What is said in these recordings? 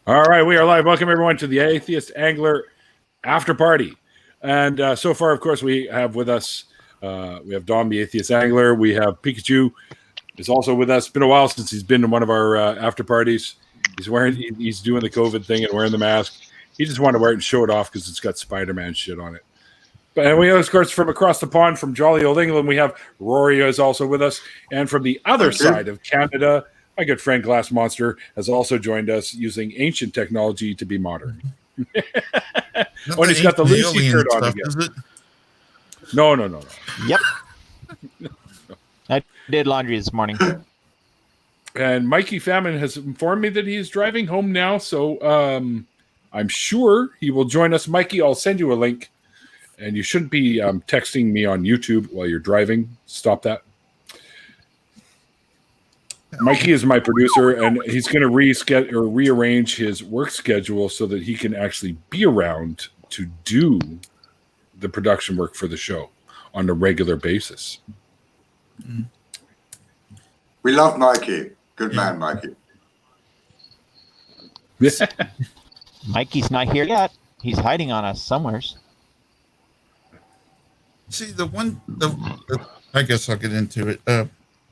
All right, we are live. Welcome everyone to the Atheist Angler After Party. And so far, of course, we have with us, we have Dom, the Atheist Angler. We have Pikachu is also with us. It's been a while since he's been to one of our after parties. He's doing the COVID thing and wearing the mask. He just wanted to wear it and show it off because it's got Spider-Man shit on it. And we have, of course, from across the pond, from jolly old England, we have Rory is also with us. And from the other side of Canada, my good friend Glass Monster has also joined us using ancient technology to be modern. When he's got the Lucy shirt on again. No. Yep. I did laundry this morning. And Mikey Famine has informed me that he is driving home now, so I'm sure he will join us. Mikey, I'll send you a link. And you shouldn't be texting me on YouTube while you're driving. Stop that. Mikey is my producer, and he's going to rearrange his work schedule so that he can actually be around to do the production work for the show on a regular basis. We love Mikey. Good man, Mikey. Mikey's not here yet. He's hiding on us somewheres. See, I guess I'll get into it.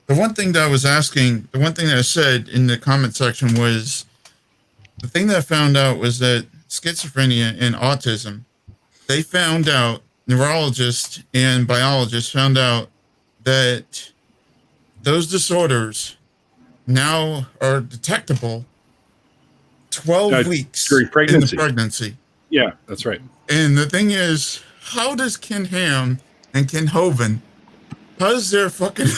The one thing that I was asking, the one thing that I said in the comment section was, the thing that I found out was that schizophrenia and autism, they found out, neurologists and biologists found out that those disorders now are detectable 12 weeks during pregnancy. in the pregnancy. Yeah, that's right. And the thing is, how does Ken Ham and Ken Hovind, how does their fucking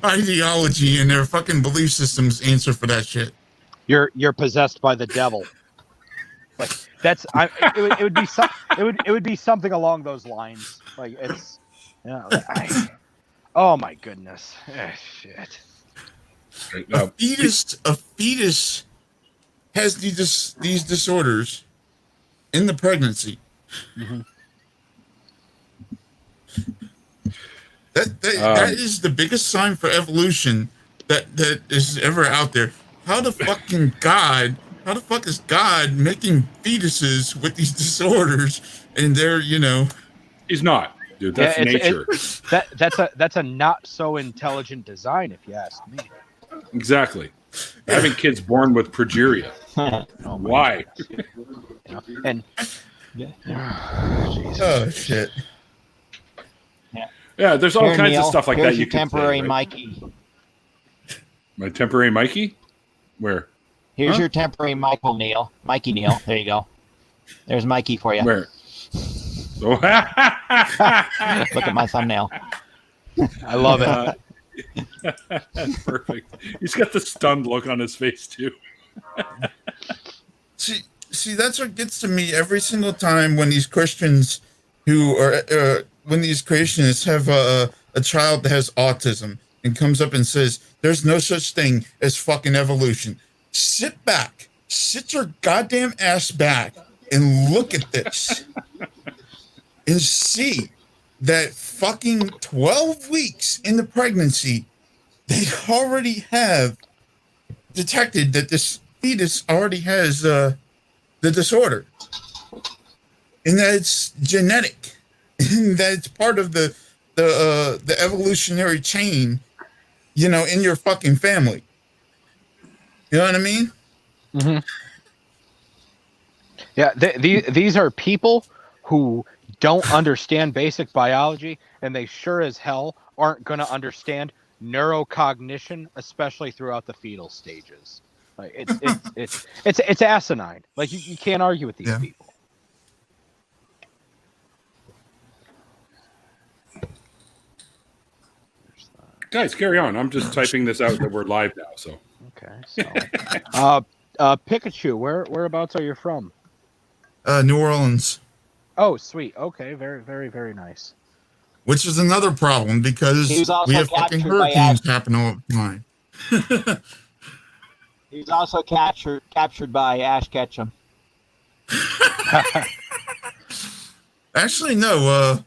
ideology and their fucking belief systems answer for that shit? You're possessed by the devil. Like that's it would be something along those lines. Like it's oh my goodness. Shit. A fetus has these disorders in the pregnancy. Mm-hmm. That is the biggest sign for evolution that is ever out there. How the fuck is God making fetuses with these disorders and they're, He's not, dude. That's nature. That's a not so intelligent design, if you ask me. Exactly. Having kids born with progeria. Why? And oh shit. Yeah, there's all kinds Neil, of stuff like that. You temporary say, right? Mikey. My temporary Mikey? Where? Here's your temporary Michael Neil. Mikey Neil. There you go. There's Mikey for you. Where? Look at my thumbnail. I love it. That's perfect. He's got the stunned look on his face too. See, that's what gets to me every single time when these Christians who are when these creationists have a child that has autism and comes up and says, there's no such thing as fucking evolution. Sit back. Sit your goddamn ass back and look at this and see that fucking 12 weeks in the pregnancy, they already have detected that this fetus already has the disorder and that it's genetic. And that's part of the evolutionary chain, in your fucking family. You know what I mean? Mm-hmm. Yeah, these are people who don't understand basic biology, and they sure as hell aren't going to understand neurocognition, especially throughout the fetal stages. Like it's asinine. Like you can't argue with these people. Guys, carry on. I'm just typing this out that we're live now. So okay. So, Pikachu, whereabouts are you from? New Orleans. Oh, sweet. Okay, very, very, very nice. Which is another problem because we have fucking hurricanes happening all the time. He was also captured by Ash Ketchum. Actually, no.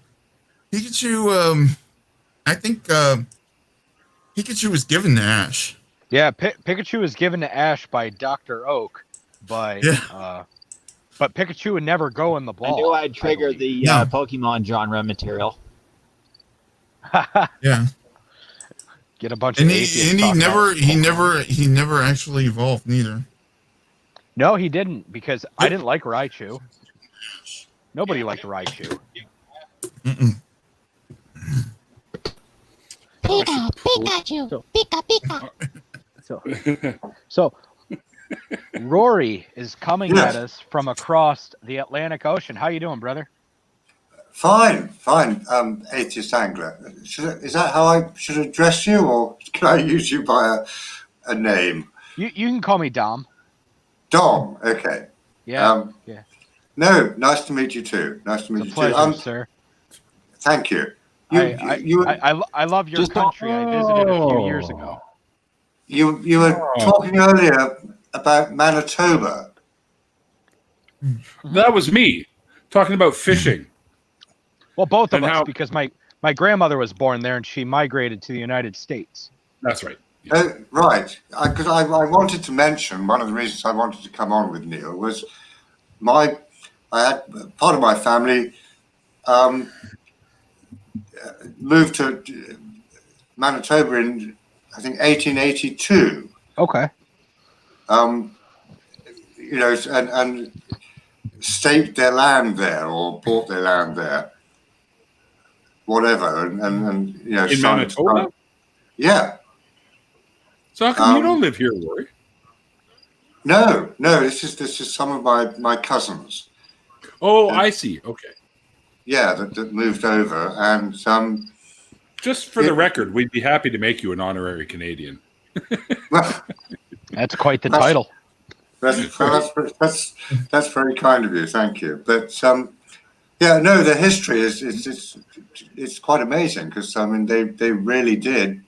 Pikachu. I think Pikachu was given to Ash. Yeah, Pikachu was given to Ash by Dr. Oak, but Yeah. but Pikachu would never go in the I ball. knew I'd trigger the No. Pokemon genre material. Yeah. Get a bunch And of he atheists and he talking never about he Pokemon. never he never actually evolved neither. No, he didn't, because I didn't like Raichu. Nobody liked Raichu. Mm-mm. Pika, Pikachu, So- Pika, Pika. So Rory is coming Yes. at us from across the Atlantic Ocean. How you doing, brother? Fine. Atheist angler. Is that how I should address you, or can I use you by a name? You can call me Dom. Dom. Okay. Yeah, yeah. No, nice to meet you too. Nice to meet It's a you pleasure, too. sir. Thank you. I love your Just- country. I visited a few years ago. You were talking earlier about Manitoba. That was me talking about fishing. Well, both of And us, how- because my grandmother was born there and she migrated to the United States. That's right. Right. Because I wanted to mention, one of the reasons I wanted to come on with Neil was I had part of my family moved to Manitoba in, I think, 1882. Okay. And staked their land there or bought their land there, whatever, and In started- Manitoba? Yeah. So how come you don't live here, Rory? No. This is some of my cousins. Oh, I see. Okay. Yeah, that moved over, and Just for the record, we'd be happy to make you an honorary Canadian. well, That's quite the That's- title. that's very kind of you. Thank you. But the history is it's quite amazing, because I mean they really did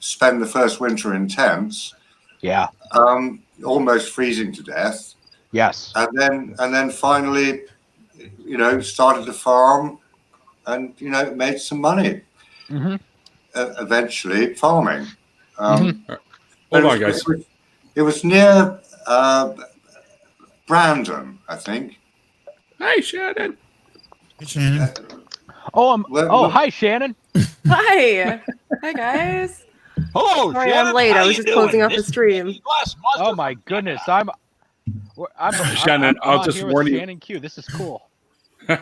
spend the first winter in tents, Yeah. almost freezing to death, Yes. and then finally, started to farm, and made some money. Mhm. Eventually, farming. Hold on, guys. It was near Brandon, I think. Hi, Shannon. Hey, Shannon. Hi, Shannon. Hi. Hi, guys. Hello, Sorry, Shannon. I'm late. How I was you just closing doing? up the This is stream. Glass Monster. Oh my goodness. I'm Shannon, I'll on just here with warn you. Shannon Q. This is cool. I'm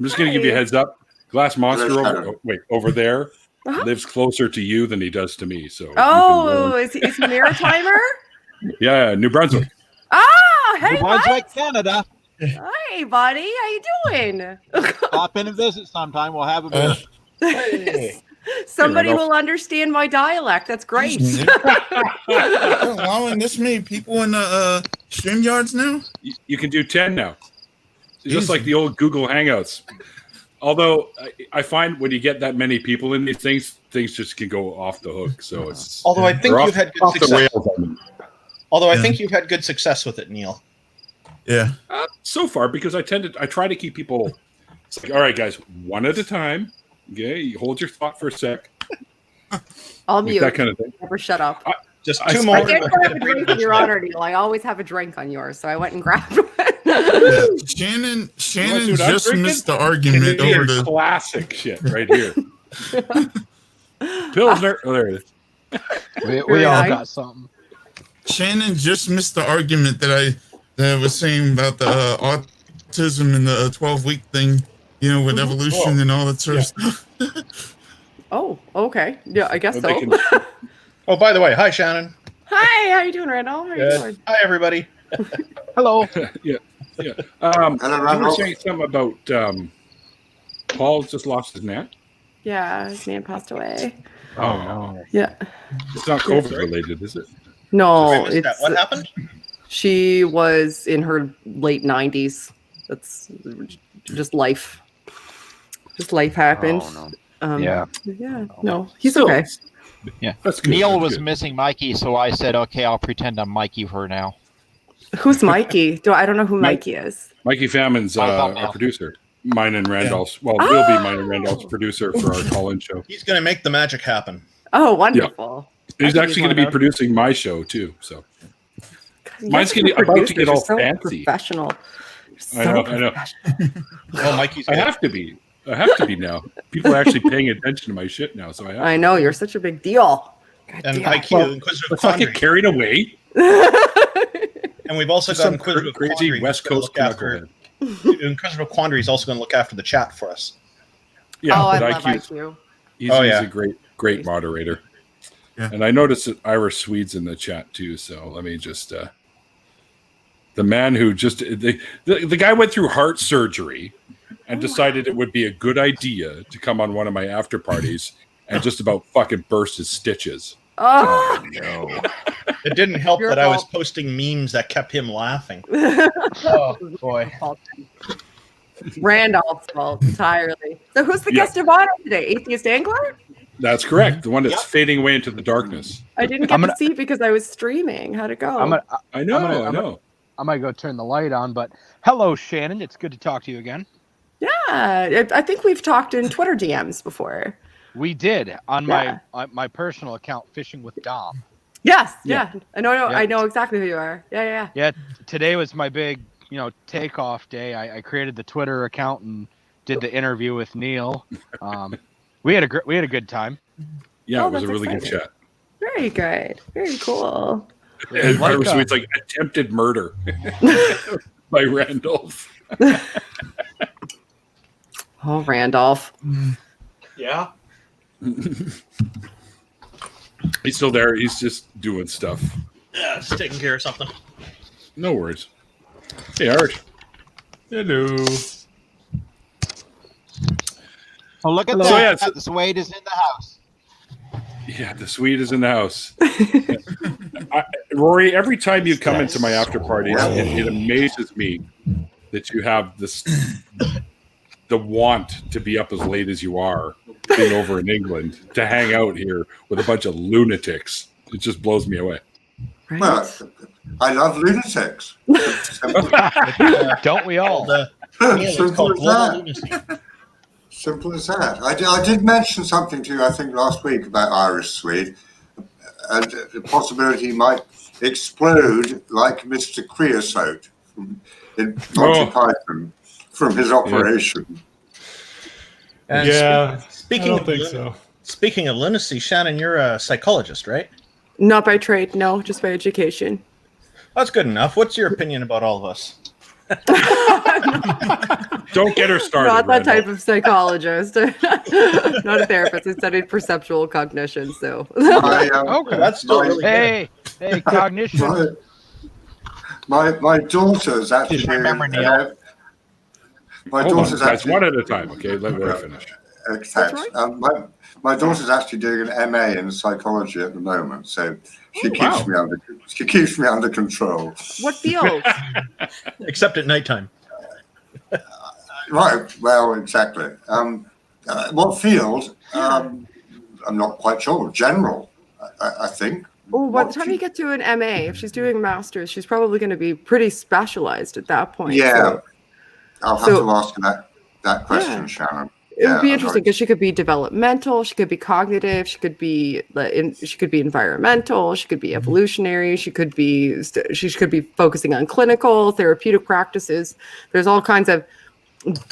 just going to give you a Hi. heads up. Glass Monster Hello, over there Uh-huh. lives closer to you than he does to me. So you can Oh, warn- is he Maritimer? yeah, New Brunswick. Ah, hey, New Brunswick, bud. Canada. Hi, buddy. How you doing? Stop in and visit sometime. We'll have a beer. Somebody Hey, will understand my dialect. That's great. They're allowing this many people in the StreamYards now? You can do 10 now. Just Easy. like the old Google Hangouts. Although I find when you get that many people in these things just can go off the hook. So it's Although I think they're you've had good off the success. rails. I mean. Although I Yeah. think you've had good success with it, Neil. Yeah. So far, because I try to keep people. It's like, all right, guys, one at a time. Okay, you hold your thought for a sec. I'll Like mute. that kind of thing. Never shut up. Just I- two I more. I did grab a drink on your honor, Neil. I always have a drink on yours, so I went and grabbed one. Yeah. Shannon see what I'm just drinking? missed the argument Canadian over the classic shit right here. Pilsner. Oh, there it is. We Very all nice. got something. Shannon just missed the argument that I was saying about the autism and the 12-week thing, with evolution and all that sort of stuff. Oh, okay. Yeah, I guess Well, they so. can- Oh, by the way, hi Shannon. Hi, how you doing, Randall? How you Good. doing? Hi everybody. Hello. yeah. Hello, You were Randolph. saying something about Paul just lost his nan. Yeah, his man passed away. Oh no, Yeah. it's not COVID related, is it? No, I missed that. it's What happened? she was in her late 90s. That's just life. Just life happened. Oh, Yeah. No, he's Still, okay. Yeah. That's good. Neil that's was good. missing Mikey, so I said, okay, I'll pretend I'm Mikey for now. Who's Mikey? I don't know who Mike- Mikey is. Mikey Fammon's My thumbnail. our producer. Mine and Randolph's. Well, will be mine and Randolph's producer for our call-in show. He's going to make the magic happen. Oh, wonderful. He's could actually use going to be one of those. producing my show too. So Mine's You're about to producers, get all you're so fancy. Professional. You're I so know, I know. professional. Oh, Mikey's I have to be. I have to be now. People are actually paying attention to my shit now, so I have I to. know, you're such a big deal. God and damn. IQ, Inquisitive Let's not get Quandary. carried away. And we've also got Some Inquisitive crazy Quandary. West who's Coast gonna look after. knucklehead. Inquisitive Quandary is also going to look after the chat for us. Yeah, I but love IQ's IQ. He's, Oh, he's yeah. a great moderator. Yeah. And I noticed that Irish Swede's in the chat too. So let me just the man who just the guy went through heart surgery and decided it would be a good idea to come on one of my after parties and just about fucking burst his stitches. Oh, No. It didn't help Your that I was fault. posting memes that kept him laughing. Oh boy. Randolph's fault entirely. So who's the Yeah. guest of honor today? Atheist Angler? That's correct. The one that's fading away into the darkness. I didn't get to see it because I was streaming. How'd it go? I'm gonna, I know, gonna- I know. I might go turn the light on, but hello, Shannon. It's good to talk to you again. Yeah, I think we've talked in Twitter DMs before. We did on Yeah. my personal account, Fishing with Dom. Yes, Yeah. yeah. I know, Yeah. I know exactly who you are. Yeah. Yeah, today was my big, takeoff day. I created the Twitter account and did the interview with Neil. We had a good time. Yeah, Oh, it was a that's really good exciting. chat. Very good. Very cool. And Like, Irish Swede's like attempted murder by Randolph. Oh, Randolph. Yeah. He's still there. He's just doing stuff. Yeah, just taking care of something. No worries. Hey, Art. Hello. Oh, look at So, that. yeah, so- The Swede is in the house. Yeah, the Swede is in the house. Rory, every time you come into my after parties, it amazes me that you have the want to be up as late as you are, being over in England, to hang out here with a bunch of lunatics. It just blows me away. Right? Well, I love lunatics. Don't we all? It's Simple called as global that. lunacy. Simple as that. I did mention something to you, I think, last week about Irish Swede, and the possibility he might explode like Mr. Creosote in Monty Python from his operation. And Yeah, Speaking I of don't think so. Speaking of lunacy, Shannon, you're a psychologist, right? Not by trade, no, just by education. That's good enough. What's your opinion about all of us? Don't get her started. Not that Randolph. type of psychologist. Not a therapist. I studied perceptual cognition, so. Okay. That's still my- really good. Hey, cognition. My daughter's actually Just doing remember, Neil. my Hold on, daughter's guys, actually one at a time. Okay, let me finish. thanks. My daughter's actually doing an MA in psychology at the moment, so she keeps me under control. What field? Except at nighttime. Right. Well, exactly. What field? I'm not quite sure. General, I think. Oh, by the time you get to an MA, if she's doing masters, she's probably going to be pretty specialized at that point. Yeah. So I'll have to ask her that question, Yeah. Shannon. it would be I'm interesting not- because she could be developmental, she could be cognitive, she could be environmental, she could be evolutionary, she could be focusing on clinical, therapeutic practices. There's all kinds of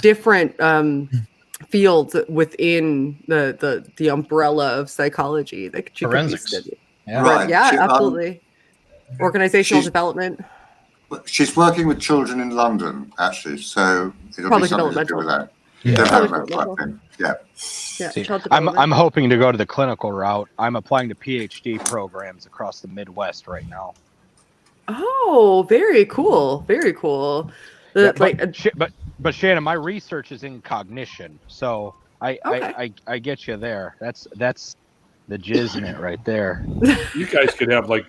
different fields within the umbrella of psychology that she Forensics. could be studying. Yeah. Right. Yeah, She- absolutely. Organizational she's- development. She's working with children in London, actually, so it'll Probably be something to do with that. Yeah. Development, I think. Yeah. Yeah, See, child I'm development. hoping to go to the clinical route. I'm applying to PhD programs across the Midwest right now. Oh, very cool. Very cool. Yeah, but Shannon, my research is in cognition, so I Okay. I get you there. That's the jizz in it right there. You guys could have like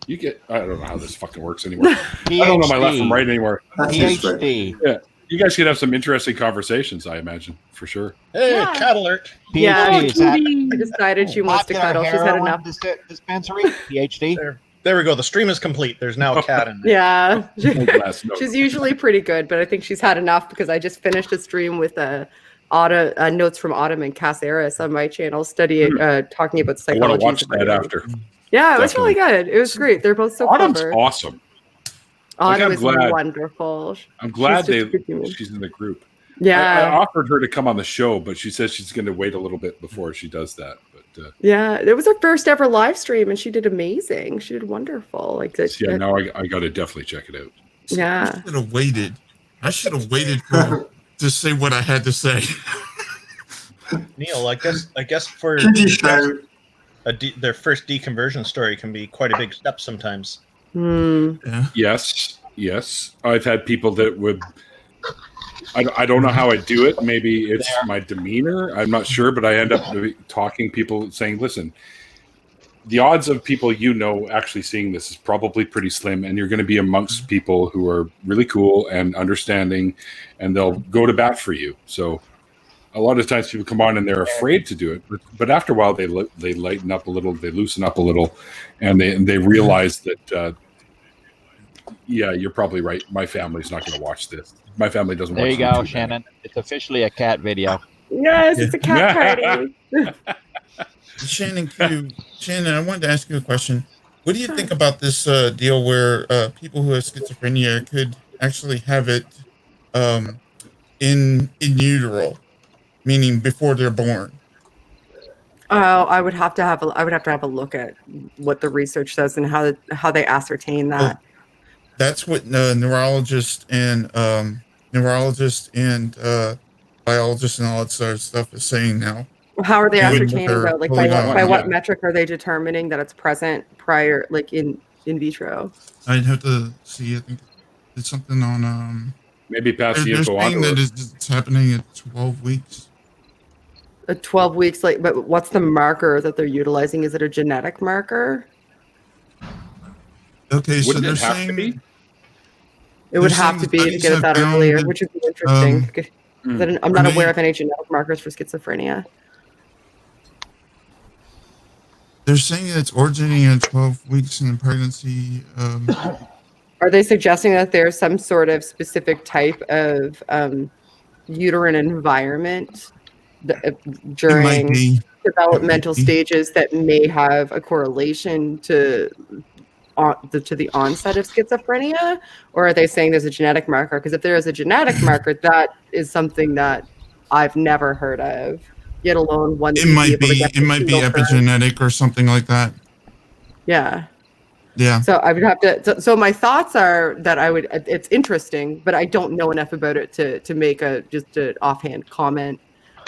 you get. I don't know how this fucking works anymore. I don't know my left from right anymore. That's useful. PhD. You guys could have some interesting conversations. I imagine for sure. Hey, Yeah. cat alert. Yeah, PhD. Is that she decided she wants to popular cuddle. She's had heroin enough. dispensary? PhD. There we go. The stream is complete. There's now a cat in there. Yeah. Last note. She's usually pretty good, but I think she's had enough because I just finished a stream with notes from Autumn and Caceres on my channel, talking about I want psychology. to watch that after. Yeah, it was really good. It was great. They're both so Autumn's clever. awesome. Like, Autumn I'm is glad- wonderful. I'm glad She's just a good human. she's in the group. I Yeah. offered her to come on the show, but she says she's going to wait a little bit before she does that. But Yeah, it was her first ever live stream, and she did amazing. She did wonderful. Like that. yeah, now I got to definitely check it out. Yeah. I should have waited. I should have waited to say what I had to say. Neil, I guess for Kiddie show. their first deconversion story can be quite a big step sometimes. Yeah. Yes. I've had people that would. I don't know how I do it. Maybe it's my demeanor. I'm not sure, but I end up talking people saying, "Listen, the odds of people actually seeing this is probably pretty slim, and you're going to be amongst people who are really cool and understanding, and they'll go to bat for you." So a lot of times people come on and they're afraid to do it, but after a while they lighten up a little, they loosen up a little, and they realize that yeah, you're probably right. My family's not going to watch this. My family doesn't watch. There you go, YouTube. Shannon. It's officially a cat video. Yes, it's a cat party. Shannon, I wanted to ask you a question. What do you think about this deal where people who have schizophrenia could actually have it in utero, meaning before they're born? Oh, I would have to have a look at what the research says and how they ascertain that. That's what neurologists and biologists and all that sort of stuff is saying now. How are they Yeah, ascertaining they're though? Like pulling by on, what yeah. metric are they determining that it's present prior, like in vitro? I'd have to see. I think it's something on. Maybe pass the They're info on. saying that it's happening at 12 weeks. 12 weeks, like, but what's the marker that they're utilizing? Is it a genetic marker? Okay, so Wouldn't they're it have saying to be? It would They're have saying to be to studies get it have that found earlier, that, which would be interesting. because I'm not when aware they- of any genetic markers for schizophrenia. they're saying that it's originating at 12 weeks in the pregnancy. Are they suggesting that there's some sort of specific type of uterine environment It might during be. developmental be. stages that may have a correlation to the onset of schizophrenia, or are they saying there's a genetic marker? Because if there is a genetic marker, that is something that I've never heard of, yet alone one. It might be. It might be epigenetic or something like that. Yeah. Yeah. So I would have to. So my thoughts are that I would. It's interesting, but I don't know enough about it to make just an offhand comment.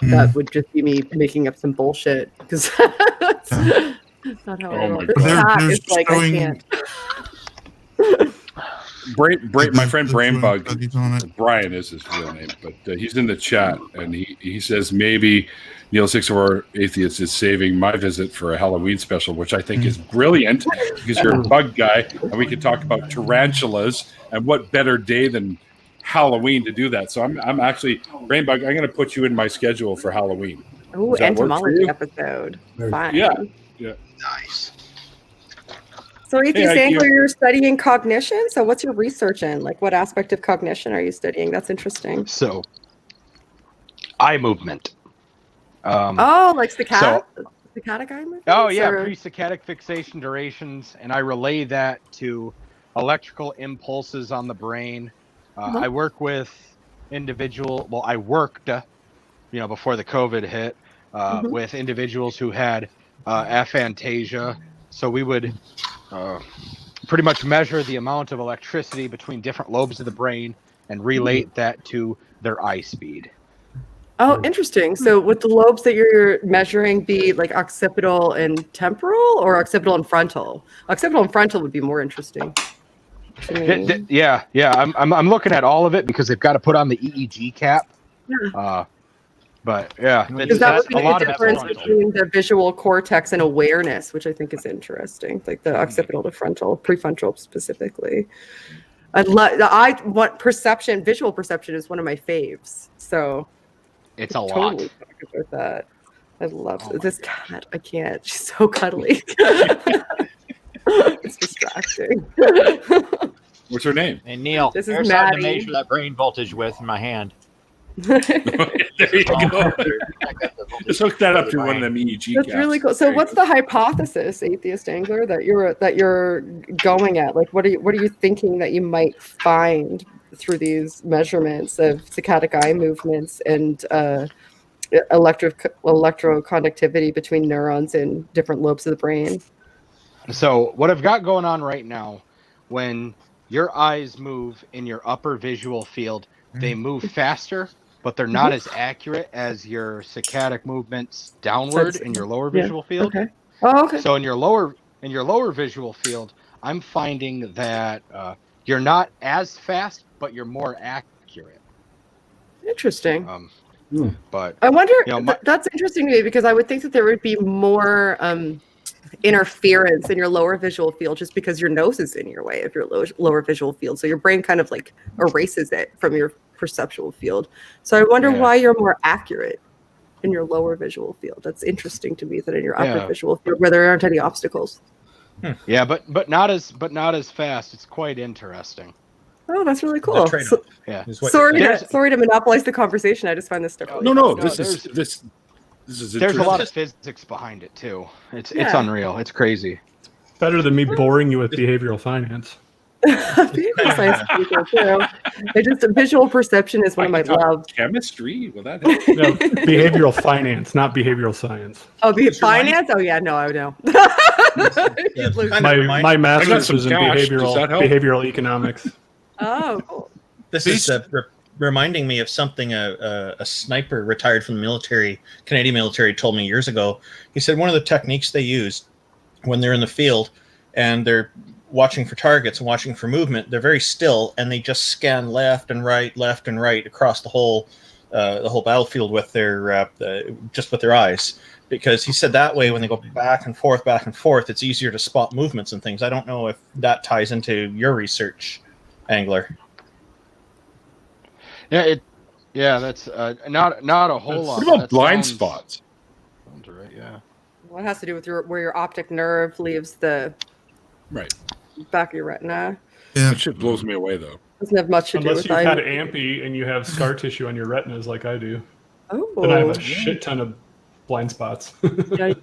That would just be me making up some bullshit because that's not how I roll. my This God. cat They're is like showing- I can't. My friend Brainbug, Studies on it. Brian is his real name, but he's in the chat and he says maybe Neil 64 Atheist is saving my visit for a Halloween special, which I think is brilliant because you're a bug guy and we can talk about tarantulas, and what better day than Halloween to do that. So I'm actually, Brainbug, I'm going to put you in my schedule for Halloween. Ooh, Does that work for entomology you? episode. Fine. Yeah. Nice. So Atheist Hey, Angler, IQ. you're studying cognition. So what's your research in? Like what aspect of cognition are you studying? That's interesting. So, eye movement. Oh, like saccadic eye movements? Oh yeah, or- pre-saccadic fixation durations, and I relay that to electrical impulses on the brain. I work with I worked, before the COVID hit, with individuals who had aphantasia. So we would pretty much measure the amount of electricity between different lobes of the brain and relate that to their eye speed. Oh, interesting. So would the lobes that you're measuring be like occipital and temporal, or occipital and frontal? Occipital and frontal would be more interesting. to me. Yeah. I'm looking at all of it because they've got to put on the EEG cap. But yeah, Because that would be a lot the of difference that's between the visual cortex and awareness, which I think is interesting, like the occipital to frontal, prefrontal specifically. Visual perception is one of my faves. So it's a lot. totally talk about that. I love this cat. I can't. She's so cuddly. It's distracting. What's her name? Hey Neil, This is here's something to Maddie. measure that brain voltage with in my hand. There you go. Just hook that up to one of them EEG That's caps. really cool. So, There you what's go. the hypothesis, Atheist Angler, that you're going at? Like, what are you thinking that you might find through these measurements of saccadic eye movements and electroconductivity between neurons in different lobes of the brain? So what I've got going on right now, when your eyes move in your upper visual field, they move faster, but they're not as accurate as your saccadic movements downward in your lower Yeah. visual field. Okay. Oh, okay. So in your lower visual field, I'm finding that you're not as fast, but you're more accurate. Interesting. But I wonder. You know, That's interesting to me because I would think that there would be more interference in your lower visual field just because your nose is in your way of your lower visual field. So your brain kind of like erases it from your perceptual field. So I wonder why you're more accurate in your lower visual field. That's interesting to me that in your upper visual field where there aren't any obstacles. Yeah, but not as fast. It's quite interesting. Oh, that's really cool. trade-off Yeah. is what Sorry you're to monopolize the conversation. I just find this stuff. Really No, fascinating. this is There's a lot of interesting. physics behind it too. It's Yeah. unreal. It's crazy. Better than me boring you with behavioral finance. Behavioral science is pretty cool too. It just visual perception is one of my loves. Chemistry? Will that help? No, behavioral finance, not behavioral science. Oh, finance? Oh yeah, no, I know. You'd lose. Kind of My reminds- my I got master's some was in cash. Does that help? behavioral economics. Oh, cool. This is reminding me of something a sniper retired from the military, Canadian military, told me years ago. He said one of the techniques they use when they're in the field and they're watching for targets and watching for movement, they're very still and they just scan left and right across the whole battlefield with their just with their eyes. Because he said that way when they go back and forth, it's easier to spot movements and things. I don't know if that ties into your research, Angler. Yeah, that's not a whole lot. What about That blind sounds- spots? sounds right, yeah. Well, it has to do with where your optic nerve leaves the Right. back of your retina. Yeah. That shit blows me away, though. Doesn't have much to Unless do you've with had eye. ampy and you have scar tissue on your retinas like I do, Oh, then I have a shit ton of blind spots. yeah.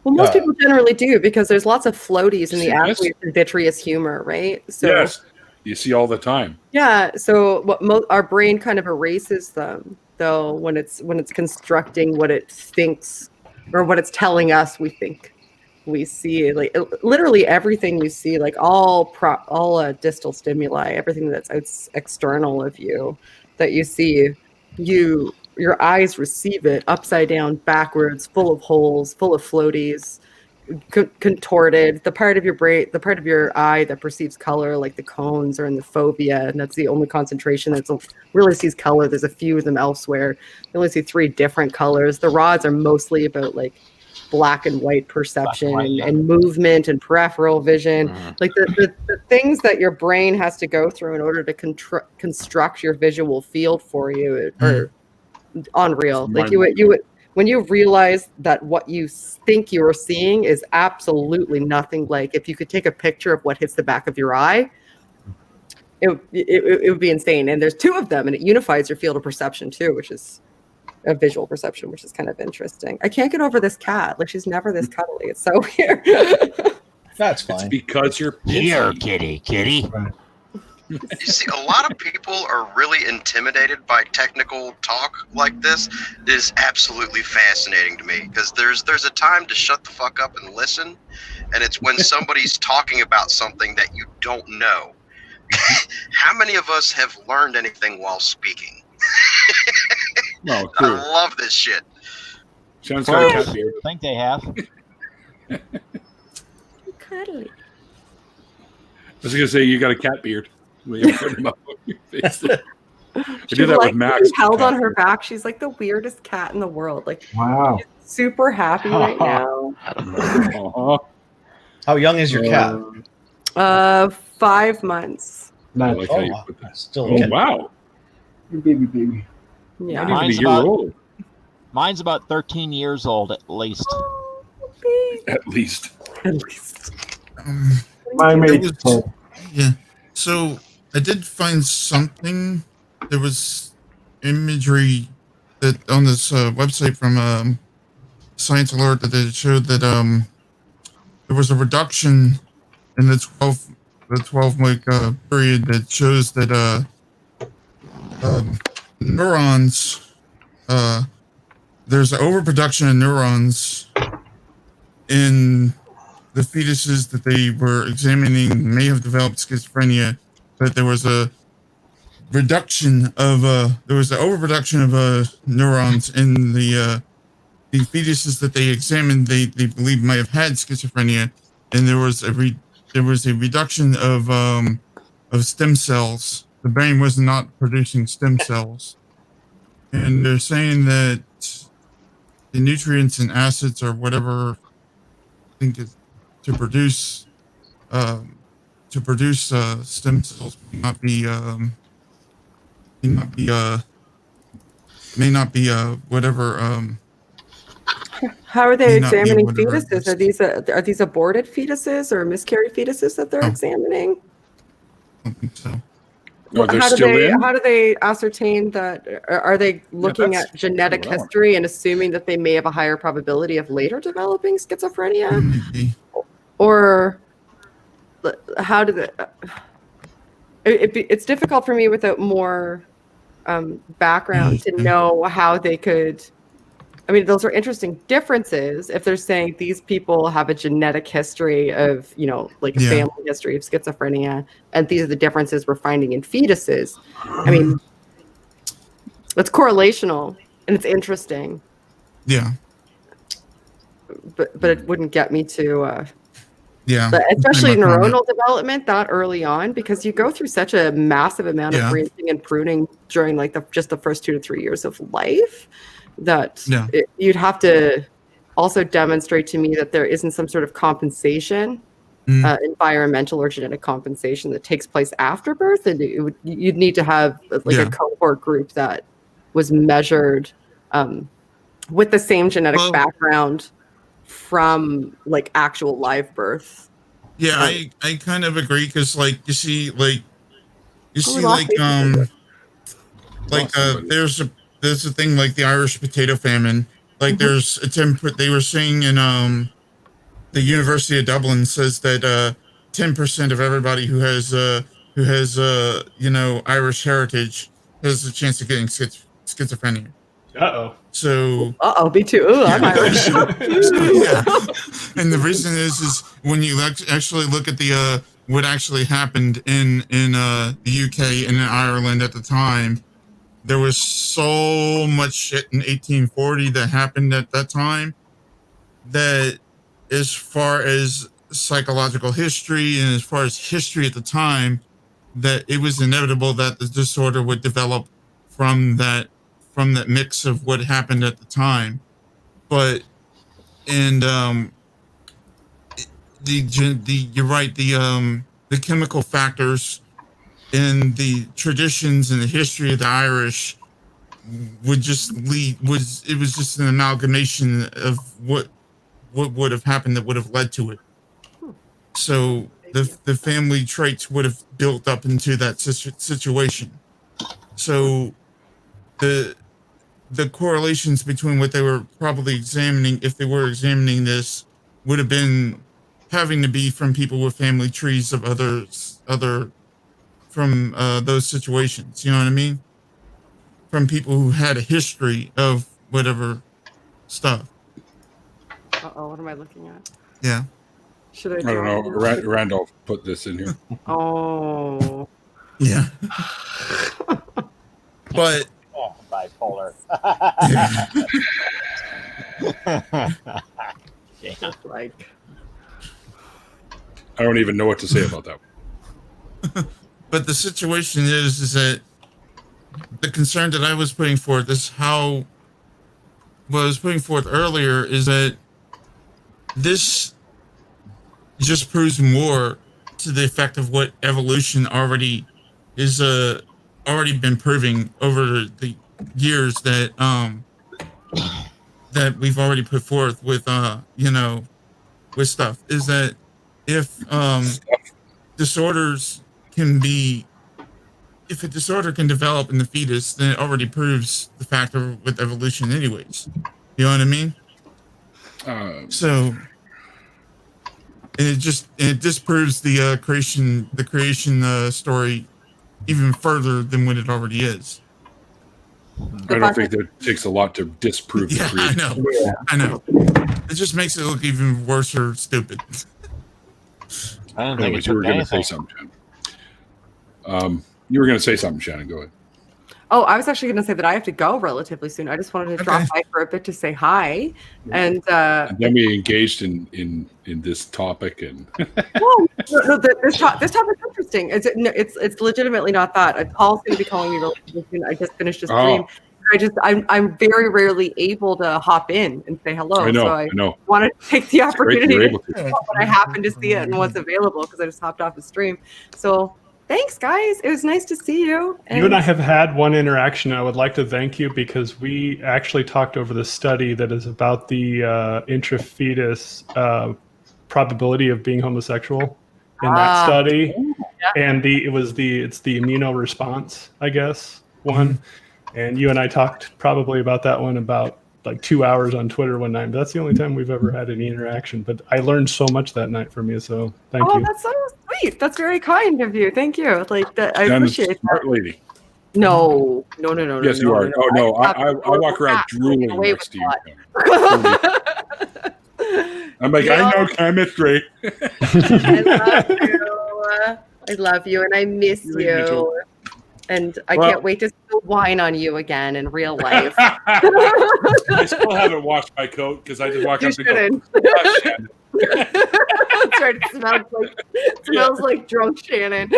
Well, most people generally do because there's lots of floaties in the Yes. aqueous and vitreous humor, right? So Yes. You see all the time. yeah, so what our brain kind of erases them though when it's constructing what it thinks or what it's telling us we think we see. Like literally everything you see, like all distal stimuli, everything that's external of you that you see, your eyes receive it upside down, backwards, full of holes, full of floaties, contorted. The part of your brain, the part of your eye that perceives color, like the cones, are in the fovea, and that's the only concentration that really sees color. There's a few of them elsewhere. You only see 3 different colors. The rods are mostly about like black and white perception and movement and peripheral vision. Like the things that your brain has to go through in order to construct your visual field for you are unreal. Like you would when you realize that what you think you are seeing is absolutely nothing like if you could take a picture of what hits the back of your eye, it would be insane. And there's 2 of them, and it unifies your field of perception too, which is a visual perception, which is kind of interesting. I can't get over this cat. Like she's never this cuddly. It's so weird. That's It's fine. because you're Here, pissy. kitty. You see, a lot of people are really intimidated by technical talk like this. It is absolutely fascinating to me because there's a time to shut the fuck up and listen, and it's when somebody's talking about something that you don't know. How many of us have learned anything while speaking? No, I true. love this shit. Sounds like a cat beard. I think they have. Cuddly. I was going to say, you got a cat beard. When you put him up on your face. I do that with Max. Being held on her back. She's like the weirdest cat in the world. Like Wow. super happy right now. Uh-huh. How young is your cat? 5 months. I Nice. like how you put that. Still Oh, kid. wow. Baby. Yeah. Not even a Mine's year about- old, Mine's about 13 years old at least. at least. At least. My It mate. was- yeah. So I did find something. There was imagery that on this website from Science Alert that it showed that there was a reduction in the 12 week period that shows that neurons there's an overproduction of neurons in the fetuses that they were examining may have developed schizophrenia, but there was a reduction of there was an overproduction of neurons in the fetuses that they examined. They believe might have had schizophrenia, and there was a reduction of stem cells. The brain was not producing stem cells, and they're saying that the nutrients and acids or whatever I think is to produce stem cells may not be whatever. How are they May not be examining whatever it fetuses? Are these aborted fetuses or miscarried fetuses that they're examining? I don't think so. Oh, they're still in? How do they ascertain that? Are they looking that's at genetic wrong. history and assuming that they may have a higher probability of later developing schizophrenia? Maybe. Or how do they? It's difficult for me without more background to know how they could. I mean, those are interesting differences if they're saying these people have a genetic history of, like a family history of schizophrenia, and these are the differences we're finding in fetuses. I mean, it's correlational and it's interesting. Yeah. But it wouldn't get me to Yeah. especially Pretty much on neuronal development that early on, because you go through such a massive amount of branching and pruning during like just the first 2 to 3 years of life that you'd have to also demonstrate to me that there isn't some sort of compensation, environmental or genetic compensation that takes place after birth, and you'd need to have like a cohort group that was measured with the same genetic background from like actual live birth. Yeah, I kind of agree because like you see there's a thing like the Irish potato famine. Like there's a they were saying in the University of Dublin says that 10% of everybody who has Irish heritage has a chance of getting schizophrenia. Uh-oh. So me too. Ooh, I'm Irish. And the reason is when you actually look at the what actually happened in the UK and in Ireland at the time, there was so much shit in 1840 that happened at that time that, as far as psychological history and as far as history at the time, that it was inevitable that the disorder would develop from that mix of what happened at the time. But you're right, the chemical factors and the traditions and the history of the Irish would just was just an amalgamation of what would have happened that would have led to it. So the family traits would have built up into that situation. So the correlations between what they were probably examining, if they were examining this, would have been having to be from people with family trees of other from those situations. You know what I mean? From people who had a history of whatever stuff. What am I looking at? Yeah. Should I don't know. Randolph put this in here. Oh. Yeah. But bipolar. Like, I don't even know what to say about that. But the situation is that the concern that I was putting forth is what I was putting forth earlier is that this just proves more to the effect of what evolution already is already been proving over the years that that we've already put forth with with stuff, is that if disorders can be if a disorder can develop in the fetus, then it already proves the factor with evolution, anyways. You know what I mean? So, and it disproves the creation story even further than what it already is. I don't think that takes a lot to disprove the Yeah, creation. I know. It just makes it look even worse or stupid. I don't think Anyways, you were going to say something, Shannon. You were going to say something, Shannon. Go ahead. Oh, I was actually going to say that I have to go relatively soon. I just wanted to drop by for a bit to say hi, and then we engaged in this topic, and this topic's interesting. It's legitimately not that. Paul's going to be calling me relatively soon. I just finished a stream. I'm very rarely able to hop in and say hello. I know. I want to take the opportunity to when I happen to see it and what's available because I just hopped off the stream. So thanks, guys. It was nice to see you. You and I have had one interaction. I would like to thank you because we actually talked over the study that is about the intrafetus probability of being homosexual in that study, and it's the immunoresponse, I guess, one. And you and I talked probably about that one about like 2 hours on Twitter one night. But that's the only time we've ever had any interaction. But I learned so much that night from you, so thank you. Oh, that's so sweet. That's very kind of you. Thank you. Like that, I appreciate smart that. lady. No. Yes, you are. Oh no, I walk around drooling next to you. I'm like, I know chemistry. I love you, and I miss you. And I can't wait to spill wine on you again in real life. I still haven't washed my coat because I just walk up and go, oh, Shannon. That's right. It smells like drunk Shannon.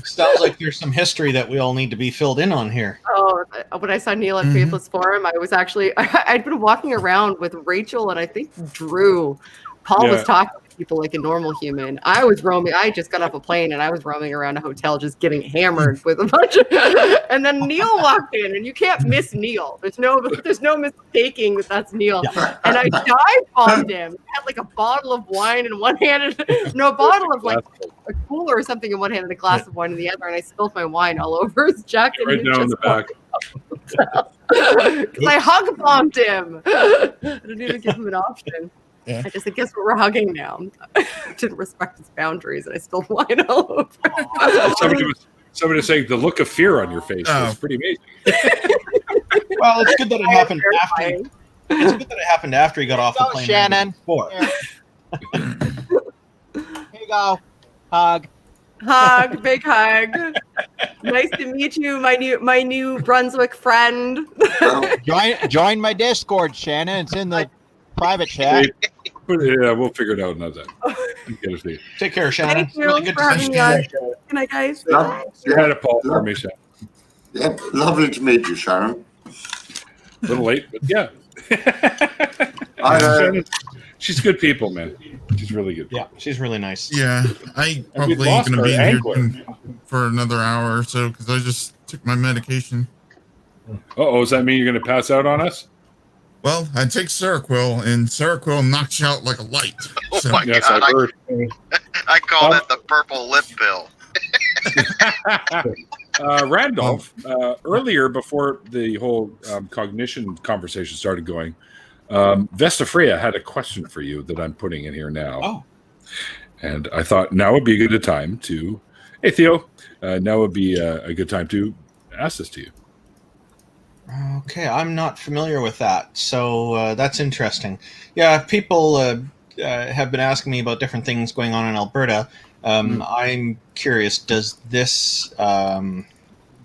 Sounds like there's some history that we all need to be filled in on here. Oh, when I saw Neil at Faithless Forum, I was actually I'd been walking around with Rachel and I think Drew. Paul was talking to people like a normal human. I was roaming. I just got off a plane and I was roaming around a hotel just getting hammered with a bunch of. And then Neil walked in, and you can't miss Neil. There's no mistaking that that's Neil. Yeah. And I dive bombed him. He had like a bottle of wine in one hand, and a bottle of like a cooler or something in one hand, and a glass of wine in the other. And I spilled my wine all over his jacket. Right down the back. Because I hug bombed him. I didn't even give him an option. Yeah. I just said, guess what we're hugging now. Didn't respect his boundaries, and I spilled wine all over. Somebody was saying the look of fear on your face was pretty amazing. Well, it's good that it happened after. It's good that it happened after he got off the plane. Shannon. Here you go. Hug. Hug, big hug. Nice to meet you, my new Brunswick friend. Join my Discord, Shannon. It's in the private chat. Yeah, we'll figure it out another time. Take care, Shannon. Thank you really good for having me on. Good night, guys. You had a Paul for me, Shannon. Yeah, lovely to meet you, Sharon. A little late, but yeah. She's good people, man. She's really good. Yeah, she's really nice. Yeah, I probably ain't gonna be here for another hour or so because I just took my medication. Does that mean you're gonna pass out on us? Well, I take Seroquel, and Seroquel knocks you out like a light. Oh my God! I call that the purple lip pill. Randolph, earlier before the whole cognition conversation started going, Vesta Freya had a question for you that I'm putting in here now. Oh. And I thought now would be a good time to, hey Theo, now would be a good time to ask this to you. Okay, I'm not familiar with that, so that's interesting. Yeah, people have been asking me about different things going on in Alberta. I'm curious, does this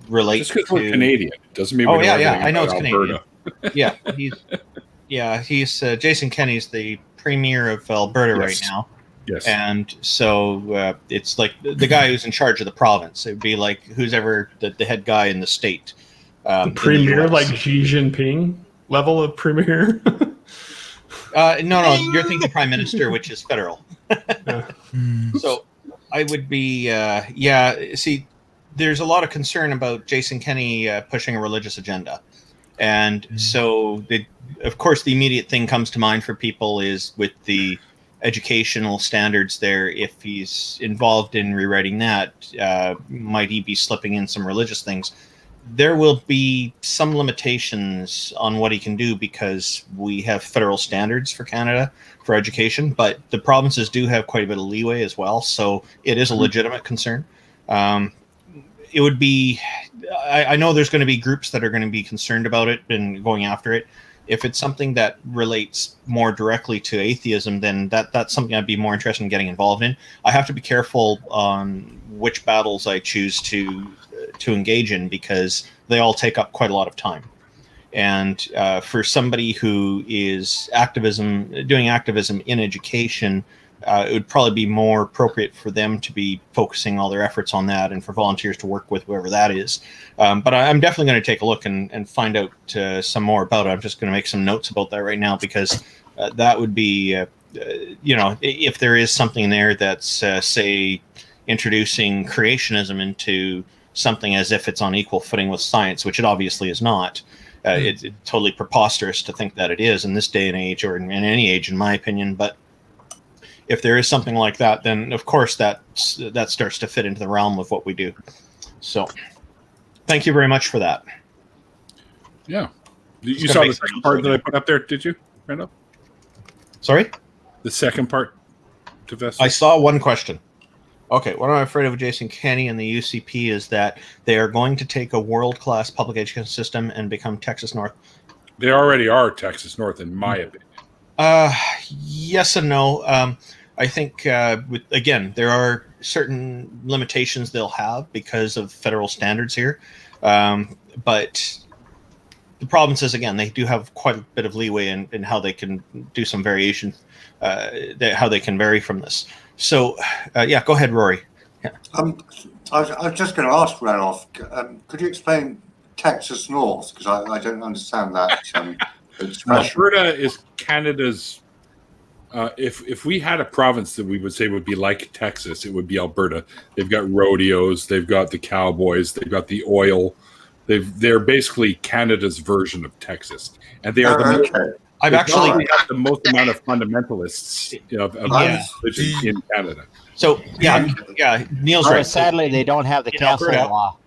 relate just because we're Canadian doesn't mean we're I know it's Alberta. Canadian. He's Jason Kenney's the premier of Alberta right now. Yes. And so it's like the guy who's in charge of the province. It would be like who's ever the head guy in the state. The premier, like Xi Jinping level of premier? No, you're thinking prime minister, which is federal. So I would be, see, there's a lot of concern about Jason Kenney pushing a religious agenda. And so, of course, the immediate thing comes to mind for people is with the educational standards there, if he's involved in rewriting that, might he be slipping in some religious things? There will be some limitations on what he can do because we have federal standards for Canada for education, but the provinces do have quite a bit of leeway as well, so it is a legitimate concern. It would be, I know there's going to be groups that are going to be concerned about it and going after it. If it's something that relates more directly to atheism, then that's something I'd be more interested in getting involved in. I have to be careful on which battles I choose to engage in because they all take up quite a lot of time. And for somebody who is doing activism in education, it would probably be more appropriate for them to be focusing all their efforts on that and for volunteers to work with whoever that is. But I'm definitely going to take a look and find out some more about it. I'm just going to make some notes about that right now because that would be, if there is something there that's, say, introducing creationism into something as if it's on equal footing with science, which it obviously is not. It's totally preposterous to think that it is in this day and age, or in any age, in my opinion. But if there is something like that, then of course that starts to fit into the realm of what we do. So, thank you very much for that. Yeah, you saw the second part that I put up there, did you, Randall? Sorry, the second part to Vesta? I saw one question. Okay, what I'm afraid of Jason Kenney and the UCP is that they are going to take a world-class public education system and become Texas North. They already are Texas North, in my opinion. Yes and no. I think, again, there are certain limitations they'll have because of federal standards here. But the provinces, again, they do have quite a bit of leeway in how they can do some variation, how they can vary from this. So, yeah, go ahead, Rory. Yeah. I was just going to ask Randolph, could you explain Texas North? Because I don't understand that expression. Alberta is Canada's. If we had a province that we would say would be like Texas, it would be Alberta. They've got rodeos, they've got the cowboys, they've got the oil. They're basically Canada's version of Texas, and they are I've actually have the most amount of fundamentalists of religion in Canada. So yeah, Neil's right. Sadly, they don't have the cancel law.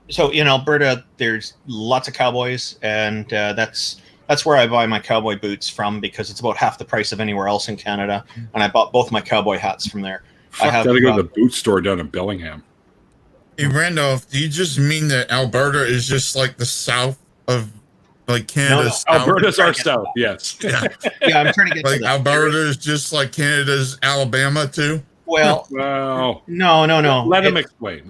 So in Alberta, there's lots of cowboys, and that's where I buy my cowboy boots from because it's about half the price of anywhere else in Canada. And I bought both my cowboy hats from there. I gotta go to the boot store down in Bellingham. Hey Randolph, do you just mean that Alberta is just like the south of like Canada? No, Alberta's our south, yes. Yeah, yeah, I'm trying to get like to that. Alberta is just like Canada's Alabama too. Well, no. Let him explain.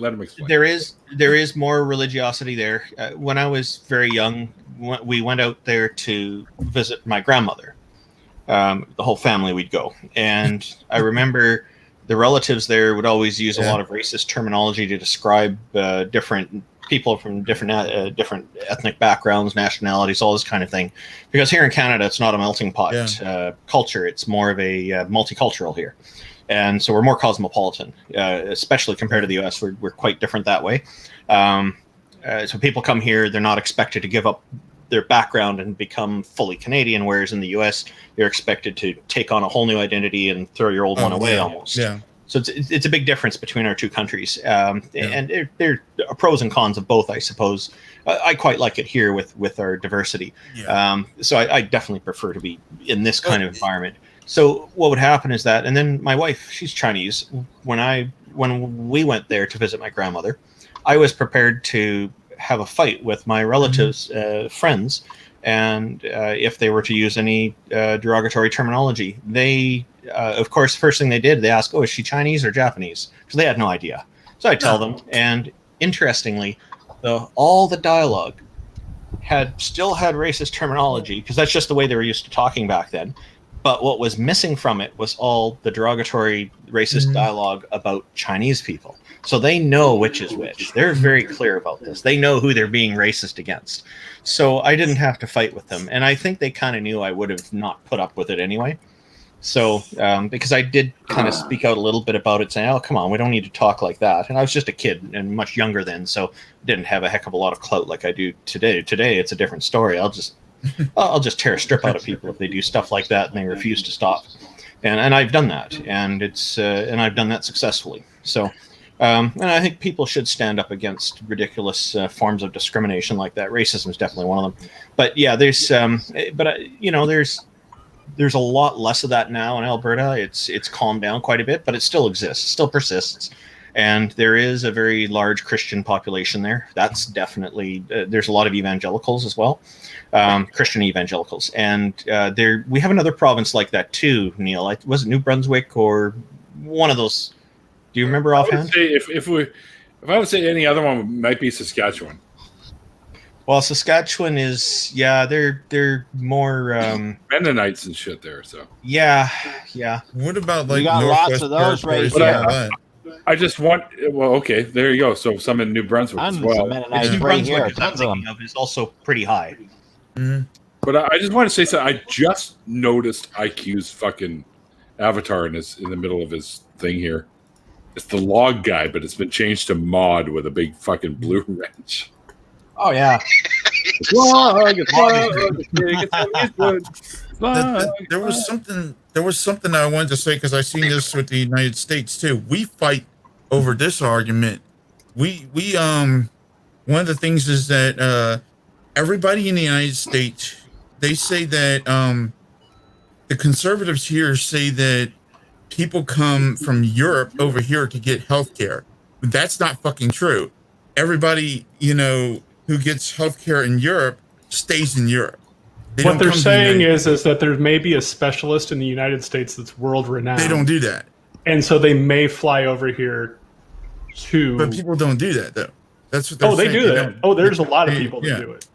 There is more religiosity there. When I was very young, we went out there to visit my grandmother. The whole family, we'd go, and I remember the relatives there would always use a lot of racist terminology to describe different people from different ethnic backgrounds, nationalities, all this kind of thing. Because here in Canada, it's not a melting pot culture. It's more of a multicultural here. And so we're more cosmopolitan, especially compared to the U.S. We're quite different that way. So people come here, they're not expected to give up their background and become fully Canadian, whereas in the U.S. you're expected to take on a whole new identity and throw your old one away almost. Yeah. So it's a big difference between our two countries, and there are pros and cons of both, I suppose. I quite like it here with our diversity. Yeah. So I definitely prefer to be in this kind of environment. So what would happen is that, and then my wife, she's Chinese. When we went there to visit my grandmother, I was prepared to have a fight with my relatives' friends, and if they were to use any derogatory terminology, they, of course, the first thing they did, they asked, "Oh, is she Chinese or Japanese?" Because they had no idea. So I tell them, and interestingly, all the dialogue still had racist terminology because that's just the way they were used to talking back then. But what was missing from it was all the derogatory racist dialogue about Chinese people. So they know which is which. They're very clear about this. They know who they're being racist against. So I didn't have to fight with them. And I think they kind of knew I would have not put up with it anyway. So because I did kind of speak out a little bit about it, saying, "Oh, come on, we don't need to talk like that." And I was just a kid and much younger then, so didn't have a heck of a lot of clout like I do today. Today, it's a different story. I'll just tear a strip out of people if they do stuff like that and they refuse to stop. and I've done that, and I've done that successfully. So. And I think people should stand up against ridiculous forms of discrimination like that. Racism is definitely one of them. But yeah, there's a lot less of that now in Alberta. It's calmed down quite a bit, but it still exists, still persists. And there is a very large Christian population there. That's definitely there's a lot of evangelicals as well, Christian evangelicals. And we have another province like that too, Neil. Was it New Brunswick or one of those? Do you remember offhand? If I would say any other one, might be Saskatchewan. Well, Saskatchewan is they're more Mennonites and shit there. So yeah. What about like we got lots of those right here. I just want okay, there you go. So some in New Brunswick as well. Mennonites New right Brunswick here. is also pretty high. Mm-hmm. But I just want to say something. I just noticed IQ's fucking avatar in the middle of his thing here. It's the log guy, but it's been changed to mod with a big fucking blue wrench. Oh yeah. There was something I wanted to say because I seen this with the United States too. We fight over this argument. We one of the things is that everybody in the United States, they say that the conservatives here say that people come from Europe over here to get health care. That's not fucking true. Everybody, who gets health care in Europe stays in Europe. What they're saying is that there may be a specialist in the United States that's world renowned. They don't do that. And so they may fly over here to... But people don't do that, though. That's what they're saying. They do that. Oh, there's a lot of people that do it.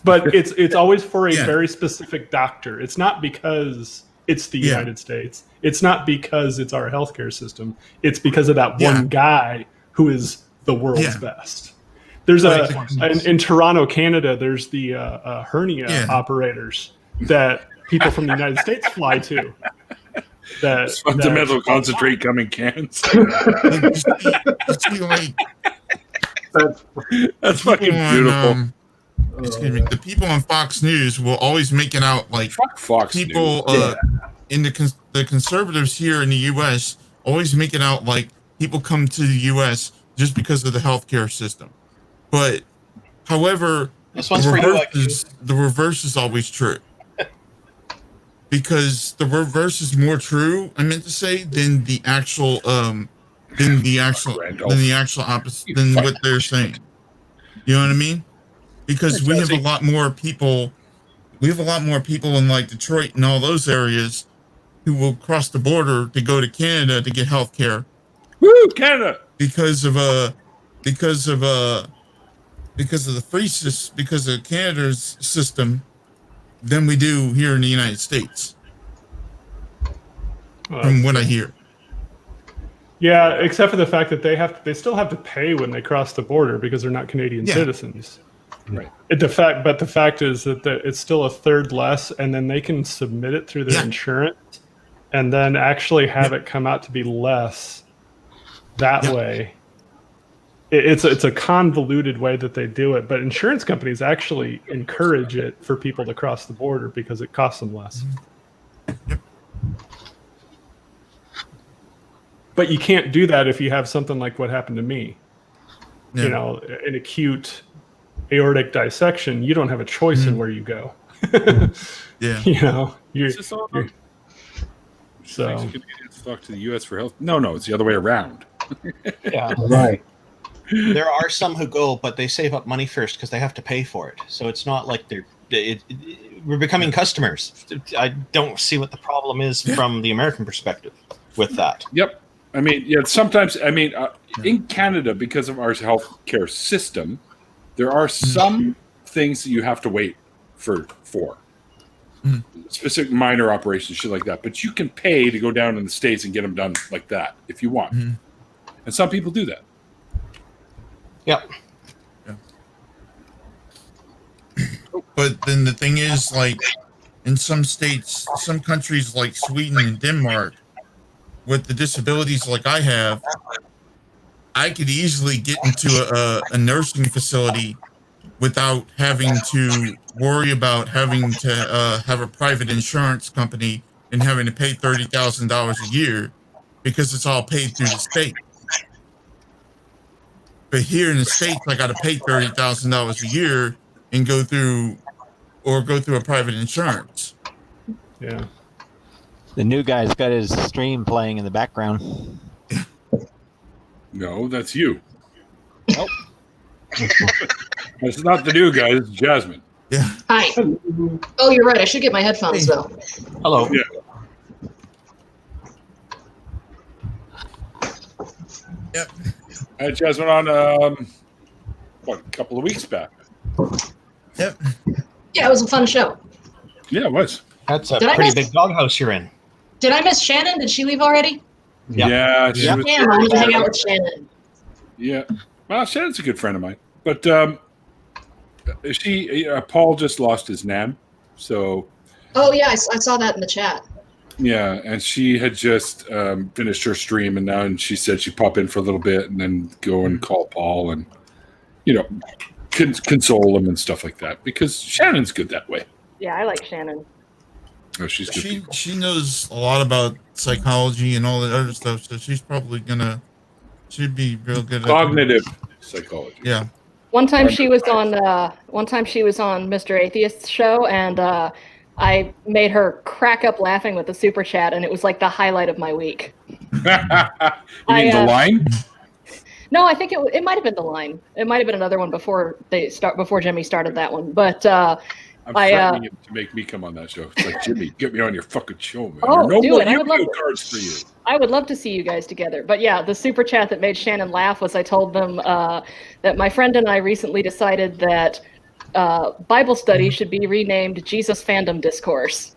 But it's always for a very specific doctor. It's not because it's the United States. It's not because it's our healthcare system. It's because of that one guy who is the world's best. There's in Toronto, Canada, there's the hernia operators that people from the United States fly to. That's fundamental concentrate coming cans. That's fucking beautiful. Excuse me. The people on Fox News will always make it out like Fox people News. In the conservatives here in the U.S. always make it out like people come to the U.S. just because of the healthcare system. But, however, the reverse is always true. Because the reverse is more true, I meant to say, than the actual opposite than what they're saying. You know what I mean? Because we have a lot more people. We have a lot more people in like Detroit and all those areas who will cross the border to go to Canada to get health care. Woo, Canada! Because of the because of Canada's system than we do here in the United States. From what I hear. Yeah, except for the fact that they still have to pay when they cross the border because they're not Canadian citizens. Right. The fact is that it's still a third less, and then they can submit it through their insurance, and then actually have it come out to be less that way. It's a convoluted way that they do it, but insurance companies actually encourage it for people to cross the border because it costs them less. Yep. But you can't do that if you have something like what happened to me. Yeah. You know, an acute aortic dissection, you don't have a choice in where you go. Yeah. You know, So Canadians flock to the U.S. for health. No, it's the other way around. Yeah. Right. There are some who go, but they save up money first because they have to pay for it. So it's not like we're becoming customers. I don't see what the problem is from the American perspective with that. Yep. I mean, sometimes, in Canada, because of our healthcare system, there are some things that you have to wait for specific minor operations, shit like that. But you can pay to go down in the States and get them done like that if you want. And some people do that. Yep. Yeah. But then the thing is, like, in some states, some countries like Sweden and Denmark, with the disabilities like I have, I could easily get into a nursing facility without having to worry about having to have a private insurance company and having to pay $30,000 a year because it's all paid through the state. But here in the States, I got to pay $30,000 a year and go through a private insurance. Yeah. The new guy's got his stream playing in the background. No, that's you. Nope. It's not the new guy. It's Jasmine. Yeah. Hi. Oh, you're right. I should get my headphones though. Hello. Yeah. Yep. I had Jasmine on a couple of weeks back. Yep. Yeah, it was a fun show. Yeah, it was. That's a Did I pretty miss- big doghouse you're in. Did I miss Shannon? Did she leave already? Yeah, she was Damn, I wanted to hang out with Shannon. Yeah. Well, Shannon's a good friend of mine. But Paul just lost his nan. So, Oh yeah, I saw that in the chat. yeah. And she had just finished her stream. And now she said she'd pop in for a little bit and then go and call Paul and, console him and stuff like that. Because Shannon's good that way. Yeah, I like Shannon. Oh, she's good. She knows a lot about psychology and all that other stuff, so she's probably she'd be real good at Cognitive psychology. Yeah. One time she was on Mr. Atheist's show, and I made her crack up laughing with the super chat, and it was like the highlight of my week. You mean the line? No, I think it might have been the line. It might have been another one before Jimmy started that one. But I'm threatening him to make me come on that show. It's like, Jimmy, get me on your fucking show, man. Oh, no do more it. I would love Yu-Gi-Oh cards for you. I would love to see you guys together. But yeah, the super chat that made Shannon laugh was I told them that my friend and I recently decided that Bible study should be renamed Jesus Fandom Discourse.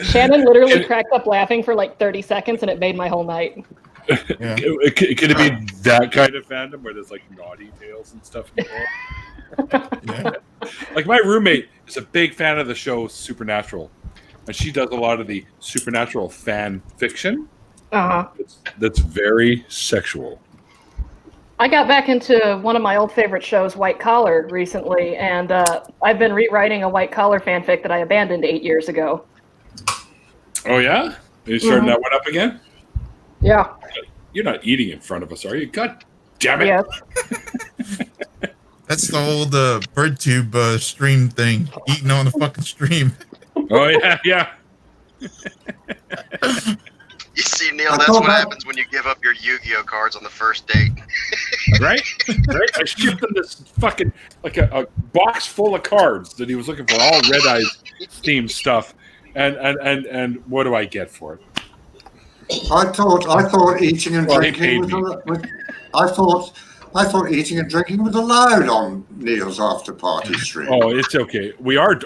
Shannon literally cracked up laughing for like 30 seconds, and it made my whole night. Yeah. Could it be that kind of fandom where there's like naughty tales and stuff involved? Yeah. Like my roommate is a big fan of the show Supernatural, and she does a lot of the supernatural fan fiction. Uh-huh. That's very sexual. I got back into one of my old favorite shows, White Collar, recently, and I've been rewriting a White Collar fanfic that I abandoned 8 years ago. Oh yeah, are you starting that one up again? Yeah. You're not eating in front of us, are you? God damn it! Yes. That's the old BirdTube stream thing. Eating on the fucking stream. Oh yeah. You see, Neil, that's what happens when you give up your Yu-Gi-Oh cards on the first date. Right? I shipped him this fucking like a box full of cards that he was looking for, all Red Eyes themed stuff. And what do I get for it? I thought eating and Well, he drinking paid I thought eating and drinking was allowed on Neil's after party stream. Oh, it's okay.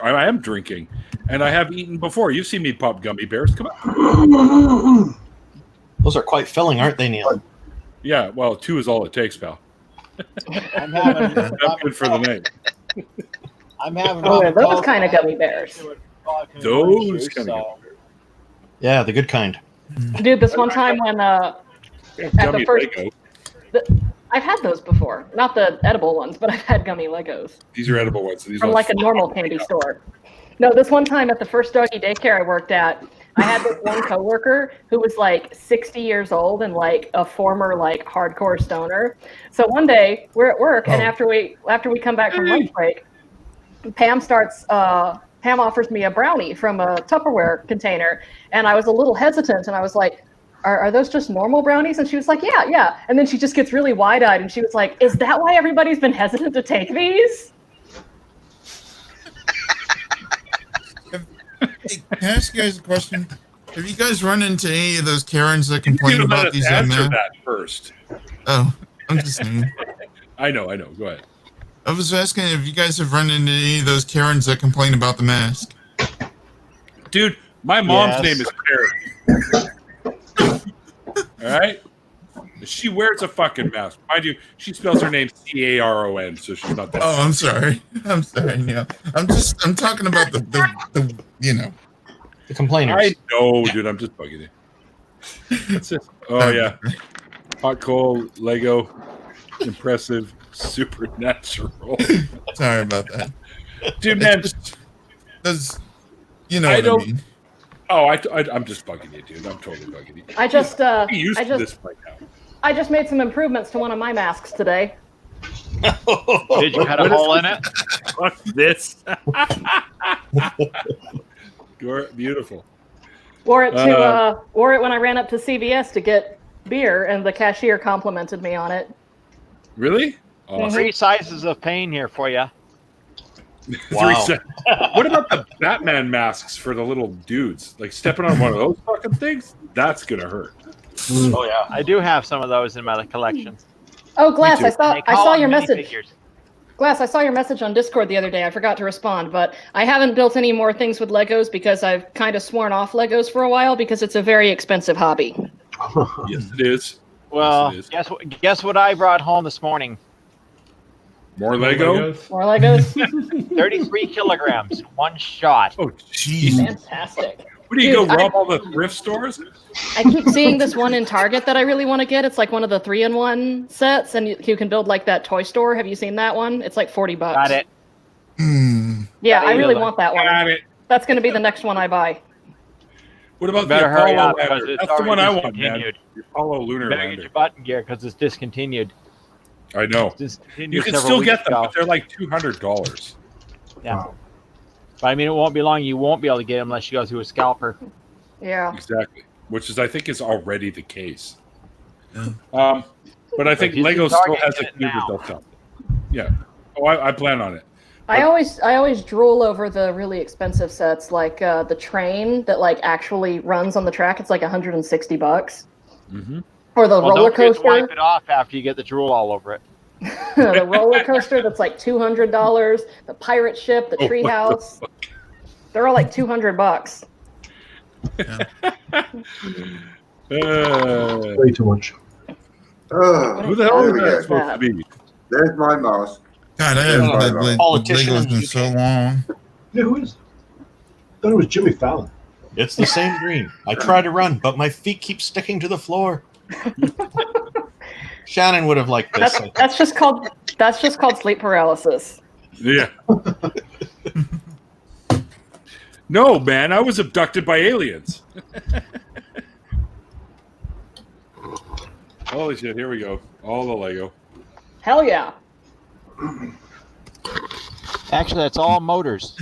I am drinking, and I have eaten before. You've seen me pop gummy bears. Come on. Those are quite filling, aren't they, Neil? Yeah, well, 2 is all it takes, pal. I'm having. I'm good for the night. I'm having. Oh, yeah, those kind of gummy bears. Those kind of Yeah, the good kind. Dude, this one time when at gummy the first, Lego. I've had those before. Not the edible ones, but I've had gummy Legos These are edible ones. These from ones like a normal candy store. No, this one time at the first doggy daycare I worked at, I had this one coworker who was like 60 years old and like a former like hardcore stoner. So one day we're at work, and after we come back from lunch break, Pam offers me a brownie from a Tupperware container, and I was a little hesitant, and I was like, are those just normal brownies? And she was like, yeah. And then she just gets really wide-eyed, and she was like, is that why everybody's been hesitant to take these? Hey, can I ask you guys a question? Have you guys run into any of those Karens that complain about these answer that first. Oh, I'm just saying. I know. Go ahead. I was asking if you guys have run into any of those Karens that complain about the mask. Dude, my mom's name is Karen. All right? She wears a fucking mask. Mind you, she spells her name Caron, so she's not that. Oh, I'm sorry. Neil. I'm talking about the The complainers. I know, dude. I'm just bugging you. That's it. Oh, yeah. Hot coal, Lego, impressive, supernatural. Sorry about that. Dude, man. Because, you know I what don't- I mean. Oh, I'm just bugging you, dude. I'm totally bugging you. I just Be used I to just this by now. I just made some improvements to one of my masks today. Did you cut a hole in it? Fuck this. You're beautiful. Wore it when I ran up to CVS to get beer, and the cashier complimented me on it. Really? Awesome. 3 sizes of pain here for you. Wow. What about the Batman masks for the little dudes? Like stepping on one of those fucking things? That's gonna hurt. Oh yeah. I do have some of those in my collection. Oh, Glass, too. I saw They call your them message. minifigures. Glass, I saw your message on Discord the other day. I forgot to respond, but I haven't built any more things with Legos because I've kind of sworn off Legos for a while because it's a very expensive hobby. Yes, it is. Well, Yes, it is. guess what I brought home this morning? More Lego? More Legos? 33 kilograms, one shot. Oh, jeez. Fantastic. What do you Dude, go rob all the thrift stores? I keep seeing this one in Target that I really want to get. It's like one of the 3-in-1 sets, and you can build like that toy store. Have you seen that one? It's like $40. Got it. Yeah, Got I it. really want that one. Got it. That's going to be the next one I buy. What about the Better hurry Apollo up because lander? it's That's the one I want, man. discontinued. The Apollo lunar Better get lander. your button gear because it's discontinued. I know. Discontinued You can several still weeks get them, ago. but they're like $200. Yeah. But I mean, it won't be long. You won't be able to get them unless you go through a scalper. Yeah. Exactly. Which is, I think, is already the case. Yeah. But I think If you Lego see still Target, has get a it cube now. that they'll sell. Yeah. Oh, I plan on it. I always drool over the really expensive sets, like the train that like actually runs on the track. It's like $160, Mm-hmm. or the Well, roller don't forget to coaster. wipe it off after you get the drool all over it. The roller coaster that's like $200. The pirate ship, the Oh, what the treehouse. They're all like $200. Way too much. Oh, Who the hell there is we that go. supposed to be? There's my mask. God, I haven't played Politician Legos in the in UK. so long. Yeah, who is? I thought it was Jimmy Fallon. It's the same green. I try to run, but my feet keep sticking to the floor. Shannon would have liked this. That's just called sleep paralysis. Yeah. No, man, I was abducted by aliens. Holy shit, here we go. All the Lego. Hell yeah. Actually, that's all motors.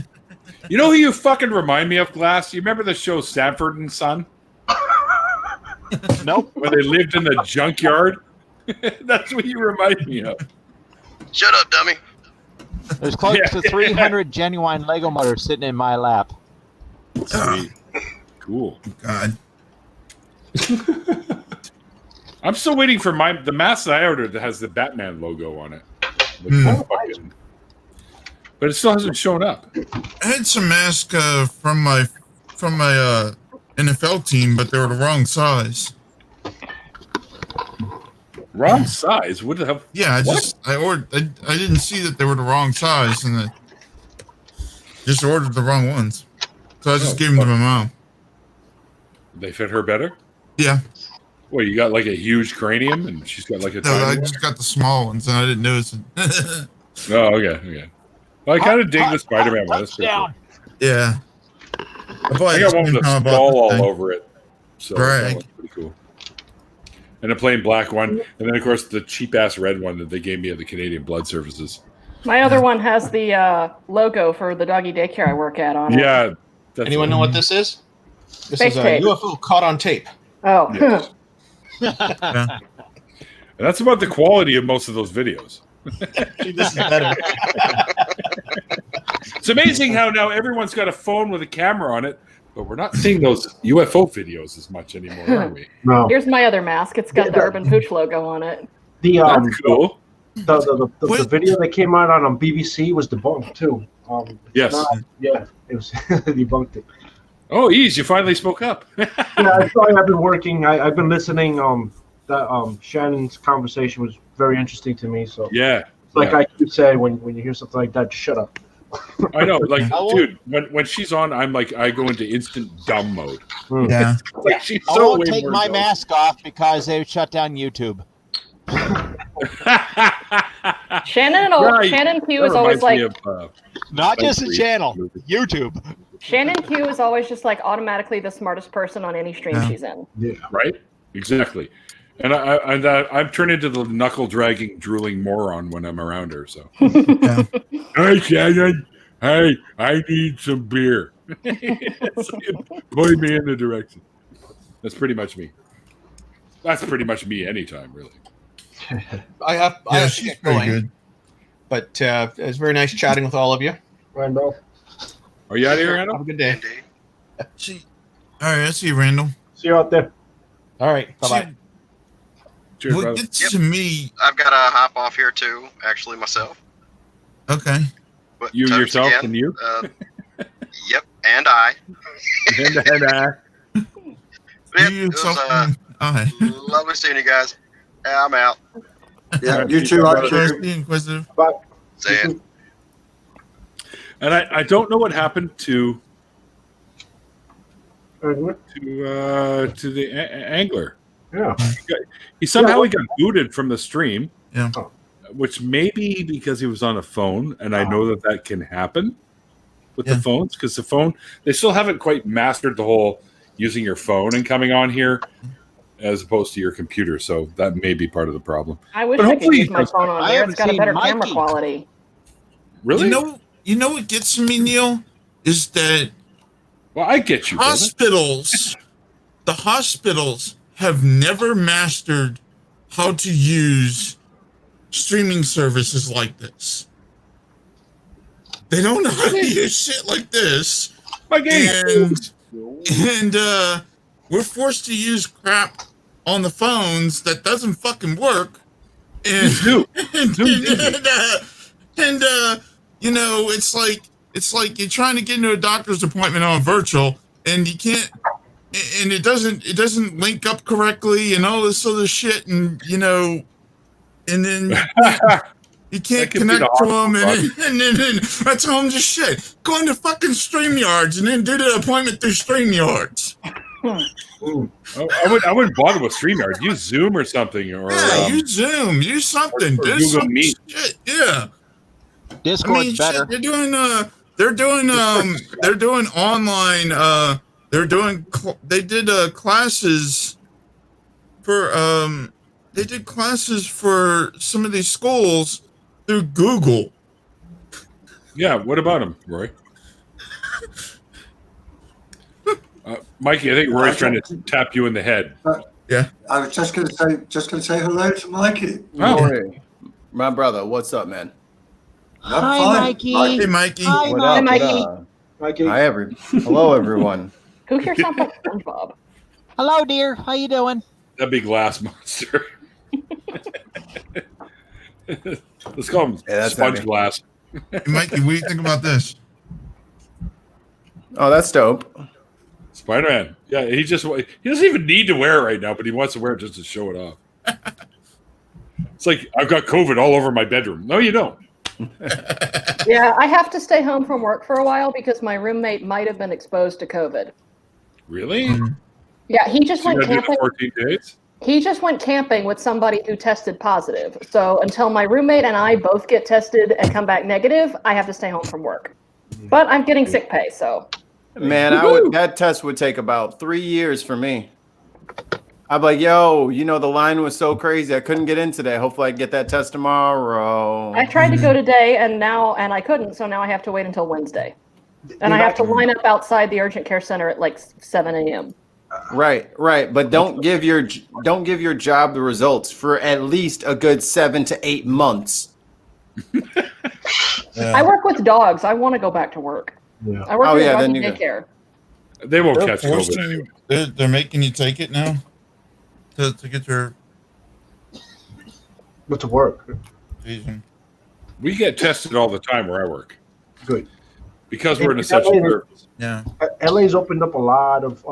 You know who you fucking remind me of, Glass? You remember the show Sanford and Son? Nope. Where they lived in the junkyard? That's what you remind me of. Shut up, dummy. There's close Yeah. to 300 genuine Lego motors sitting in my lap. Sweet. Cool. God. I'm still waiting for the mask that I ordered that has the Batman logo on it. But it still hasn't shown up. I had some masks from my NFL team, but they were the wrong size. Wrong size? What the hell? Yeah, What? I didn't see that they were the wrong size, and I just ordered the wrong ones. So I just gave them to my mom. They fit her better? Yeah. Well, you got like a huge cranium, and she's got like a No, I tiny one? just got the small ones, and I didn't notice it. Oh, okay. Well, I kind of dig the Spider-Man one. That's pretty cool. Down. Yeah. I got one with a skull all over it. So that Brag. one's pretty cool. And a plain black one. And then, of course, the cheap-ass red one that they gave me at the Canadian Blood Services. My other one has the logo for the doggy daycare I work at on it. Yeah. That's Anyone know what this is? This Fake is a tape. UFO caught on tape. Oh. Yes. And that's about the quality of most of those videos. This is better. It's amazing how now everyone's got a phone with a camera on it, but we're not seeing those UFO videos as much anymore, are we? No. Here's my other mask. It's got the Urban Pooch logo on it. The That's cool. the video that came out on BBC was debunked too. Yes. Yeah, it was debunked it. Oh, Ease, you finally spoke up. Yeah, sorry, I've been working. I've been listening. That Shannon's conversation was very interesting to me. So Yeah. like yeah. I keep saying, when you hear something like that, just shut up. I know. Like, dude, when she's on, I'm like, I go into instant dumb mode. Yeah. Like, she's I so won't way take more my intelligent. mask off because they shut down YouTube. Shannon Right. Q That is always reminds me like, of, Not just a channel, YouTube. Shannon Q is always just like automatically the smartest person on any stream she's in. Yeah. Right? Exactly. And I'm turned into the knuckle dragging, drooling moron when I'm around her. So, hey Shannon, hey, I need some beer. Point me in the direction. That's pretty much me. That's pretty much me anytime, really. I have to get going. But it's very nice chatting with all of you. Randolph. Are you out of here, Randall? Have a good day. All right, I see you, Randall. See you out there. All right, bye-bye. Cheers, what brother. gets to me... I've got to hop off here too, actually, myself. Okay. But You thanks yourself again. and you? Yep, and I. And Yep, You it was yourself and lovely seeing you guys. Yeah, I'm out. Yeah, you too, IQ. Inquisitive. Bye. See ya. And I don't know what happened to Edward? to the angler. Yeah. He somehow he got booted from the stream. Yeah. Which may be because he was on a phone, and I know that can happen with the phones, because the phone, they still haven't quite mastered the whole using your phone and coming on here as opposed to your computer. So that may be part of the problem. I wish But I could hopefully use my phone on here. It's got a better camera Mikey. quality. Really? You know what gets to me, Neil, is that well, I get you. brother. The hospitals have never mastered how to use streaming services like this. They don't know how to use shit like this. And we're forced to use crap on the phones that doesn't fucking work. And you know, it's like you're trying to get into a doctor's appointment on virtual, and you can't, and it doesn't link up correctly, and all this other shit, and you know, and then you can't connect to them, and then I tell them just shit. Go into fucking StreamYards and then do the appointment through StreamYards. I wouldn't bother with StreamYard. Use Zoom or something, or use Zoom, use something, or do Google some Meet. shit. Yeah, Discord's better. Shit, they're doing online. They did classes for they did classes for some of these schools through Google. Yeah, what about him, Roy? Mikey, I think Roy's trying to tap you in the head. Yeah, I was just going to say hello to Mikey. Roy, my brother, what's up, man? Hi, Mikey. Hey, Mikey. Hi, What up? Mikey. Mikey. Hello, everyone. Who here sounds like SpongeBob? Hello, dear. How you doing? That big glass monster. Let's call him that's Sponge heavy. Glass. Hey, Mikey, what do you think about this? Oh, that's dope. Spider-Man. Yeah, he doesn't even need to wear it right now, but he wants to wear it just to show it off. It's like, I've got COVID all over my bedroom. No, you don't. Yeah, I have to stay home from work for a while because my roommate might have been exposed to COVID. Really? Yeah, he just So you went gotta do camping. the 14 days? He just went camping with somebody who tested positive. So until my roommate and I both get tested and come back negative, I have to stay home from work. But I'm getting sick pay, so. Man, that test would take about 3 years for me. I'm like, yo, you know, the line was so crazy. I couldn't get in today. Hopefully I can get that test tomorrow. I tried to go today and I couldn't, so now I have to wait until Wednesday. And I have to line up outside the urgent care center at like 7 a.m. Right. But don't give your job the results for at least a good 7 to 8 months. I work with dogs. I want to go back to work. Yeah. I work in a then doggy you go. daycare. They won't They're catch forcing COVID. you- They're making you take it now to get your But to work. vision. We get tested all the time where I work. Good. Because we're an essential service. Yeah. LA's opened up a lot of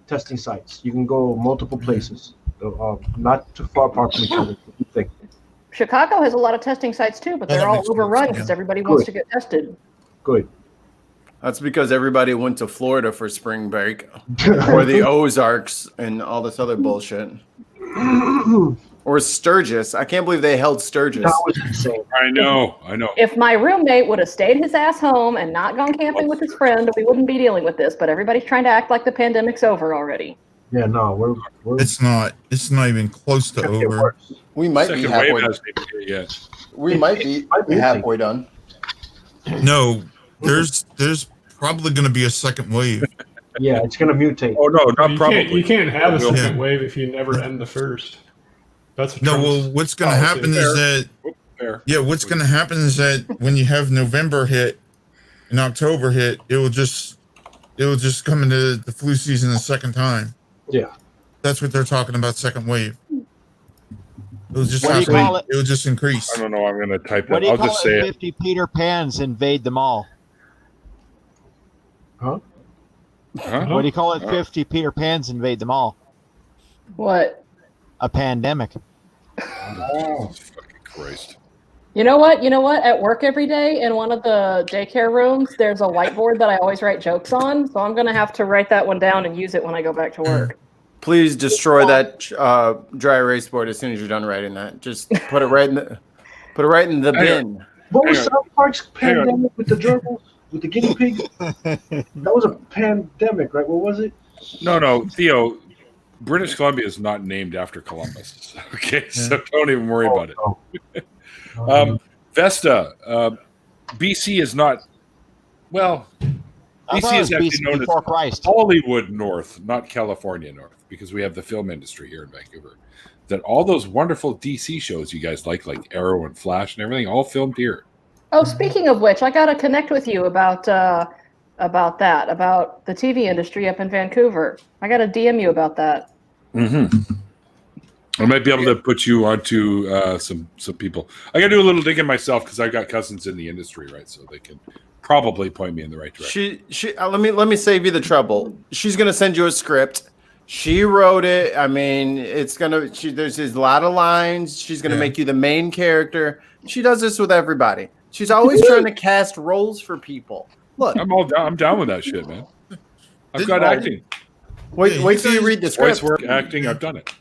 testing sites. You can go multiple places, not too far apart from each other. What do you think? Chicago has a lot of testing sites too, but Oh, they're that all makes sense, overrun because yeah. everybody wants Good. to get tested. Good. That's because everybody went to Florida for spring break or the Ozarks and all this other bullshit. Or Or Sturgis. I can't believe they held Sturgis. That was insane. I know. If my roommate would have stayed his ass home and not gone camping with his friend, we wouldn't be dealing with this. But everybody's trying to act like the pandemic's over already. Yeah, no, we're It's not. It's not even close to over. We might be Second halfway. wave hasn't even hit yet. We might be halfway done. No, there's probably going to be a second wave. Yeah, it's going to mutate. Oh no, not probably. You can't have a Will. second wave if you never end the first. That's what No, Trump's well, what's going to policy happen is that Fair. yeah, what's going to happen is that when you have November hit and October hit, it will just come into the flu season a second time. Yeah, that's what they're talking about. Second wave. It'll just What do you call it? It'll just increase. I don't know. I'm going to type What that. do you I'll call just it? say it. 50 Peter Pans invade them all. Huh? What do you call it? 50 Peter Pans invade them all. What? A pandemic. Oh, fucking Christ. You know what? At work every day in one of the daycare rooms, there's a whiteboard that I always write jokes on. So I'm going to have to write that one down and use it when I go back to work. Please destroy that dry erase board as soon as you're done writing that. Just put it right in the bin. What was South Park's pandemic with the gerbils, with the guinea pigs? That was a pandemic, right? What was it? No, Theo. British Columbia is not named after Columbus. Okay, so don't even worry about it. Vesta, BC is not. Well, BC is actually known as Hollywood North, not California North, because we have the film industry here in Vancouver. That all those wonderful DC shows you guys like Arrow and Flash and everything, all filmed here. Oh, speaking of which, I got to connect with you about the TV industry up in Vancouver. I got to DM you about that. Mm-hmm. I might be able to put you onto some people. I got to do a little digging myself because I've got cousins in the industry, right? So they can probably point me in the right direction. Let me save you the trouble. She's gonna send you a script. She wrote it. I mean, there's a lot of lines. She's gonna make you the main character. She does this with everybody. She's always trying to cast roles for people. Look, I'm down with that shit, man. I've got acting. Wait till you read the script. Voice work, acting. I've done it.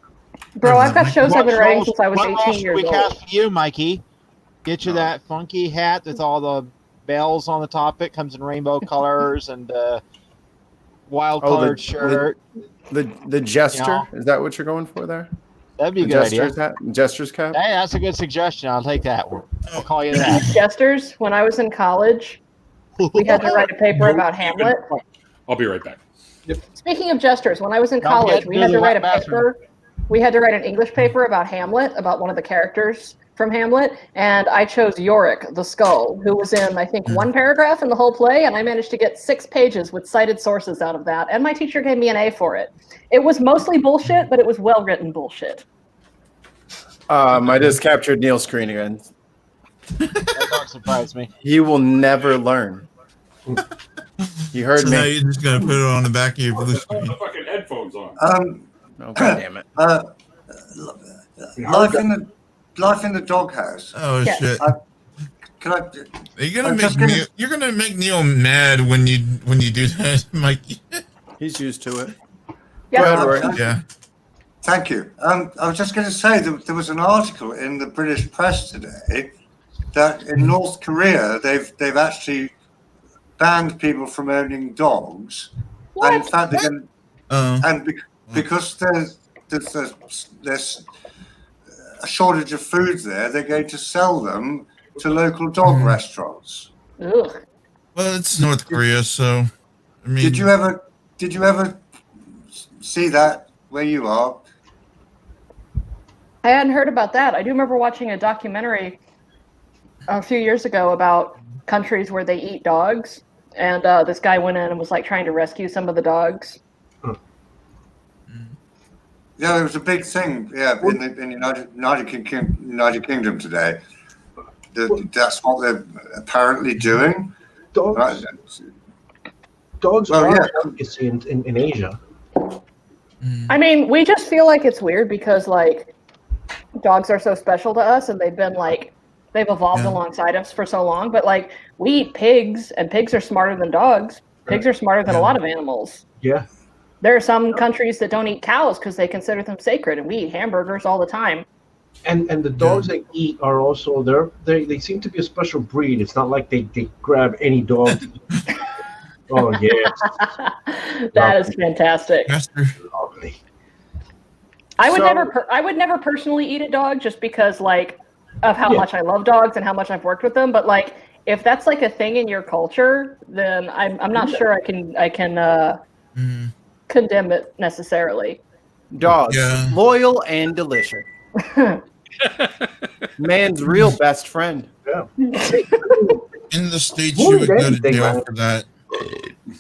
Bro, I've got shows I've been writing since I was What 18 role should years we old. cast for you, Mikey? Get you that funky hat with all the bells on the top. It comes in rainbow colors and wild colored shirt. The jester. Is that what you're going for there? That'd be a good idea. Jester's cap. Hey, that's a good suggestion. I'll take that one. I'll call you that. Jesters, when I was in college, we had to write a paper about Hamlet. I'll be right back. Speaking of jesters, when I was in Don't college, get we to had the to write a wet bathroom. paper. We had to write an English paper about Hamlet, about one of the characters from Hamlet, and I chose Yorick, the skull, who was in, I think, one paragraph in the whole play, and I managed to get 6 pages with cited sources out of that, and my teacher gave me an A for it. It was mostly bullshit, but it was well-written bullshit. I just captured Neil's screen again. That don't surprise me. He will never learn. You heard So me. now you're just gonna put it on the back of your blue screen. The fucking headphones on. Oh, God damn it. Life in the doghouse. Oh shit! Can I? You're gonna make Neil mad when you do that, Mikey. He's used to it. Yeah. Go ahead, Roy. Yeah. Thank you. I was just going to say that there was an article in the British press today that in North Korea they've actually banned people from owning dogs, and in fact they're going because there's a shortage of food there, they're going to sell them to local dog restaurants. Ugh. Well, it's North Korea, so I mean. Did you ever see that where you are? I hadn't heard about that. I do remember watching a documentary a few years ago about countries where they eat dogs, and this guy went in and was like trying to rescue some of the dogs. Yeah, it was a big thing. Yeah, in the United Kingdom today. That's what they're apparently doing. Dogs are a delicacy in Asia. I mean, we just feel like it's weird because like dogs are so special to us, and they've evolved alongside us for so long. But like we eat pigs, and pigs are smarter than dogs. Pigs are smarter than a lot of animals. Yeah. There are some countries that don't eat cows because they consider them sacred, and we eat hamburgers all the time. And the dogs they eat are also they seem to be a special breed. It's not like they grab any dog to eat. Oh yeah. That is fantastic. Lovely. I would never personally eat a dog just because like of how much I love dogs and how much I've worked with them. But like if that's like a thing in your culture, then I'm not sure I can condemn it necessarily. Dogs, loyal and delicious. Man's real best friend. Yeah. In the States, you would go to jail for that.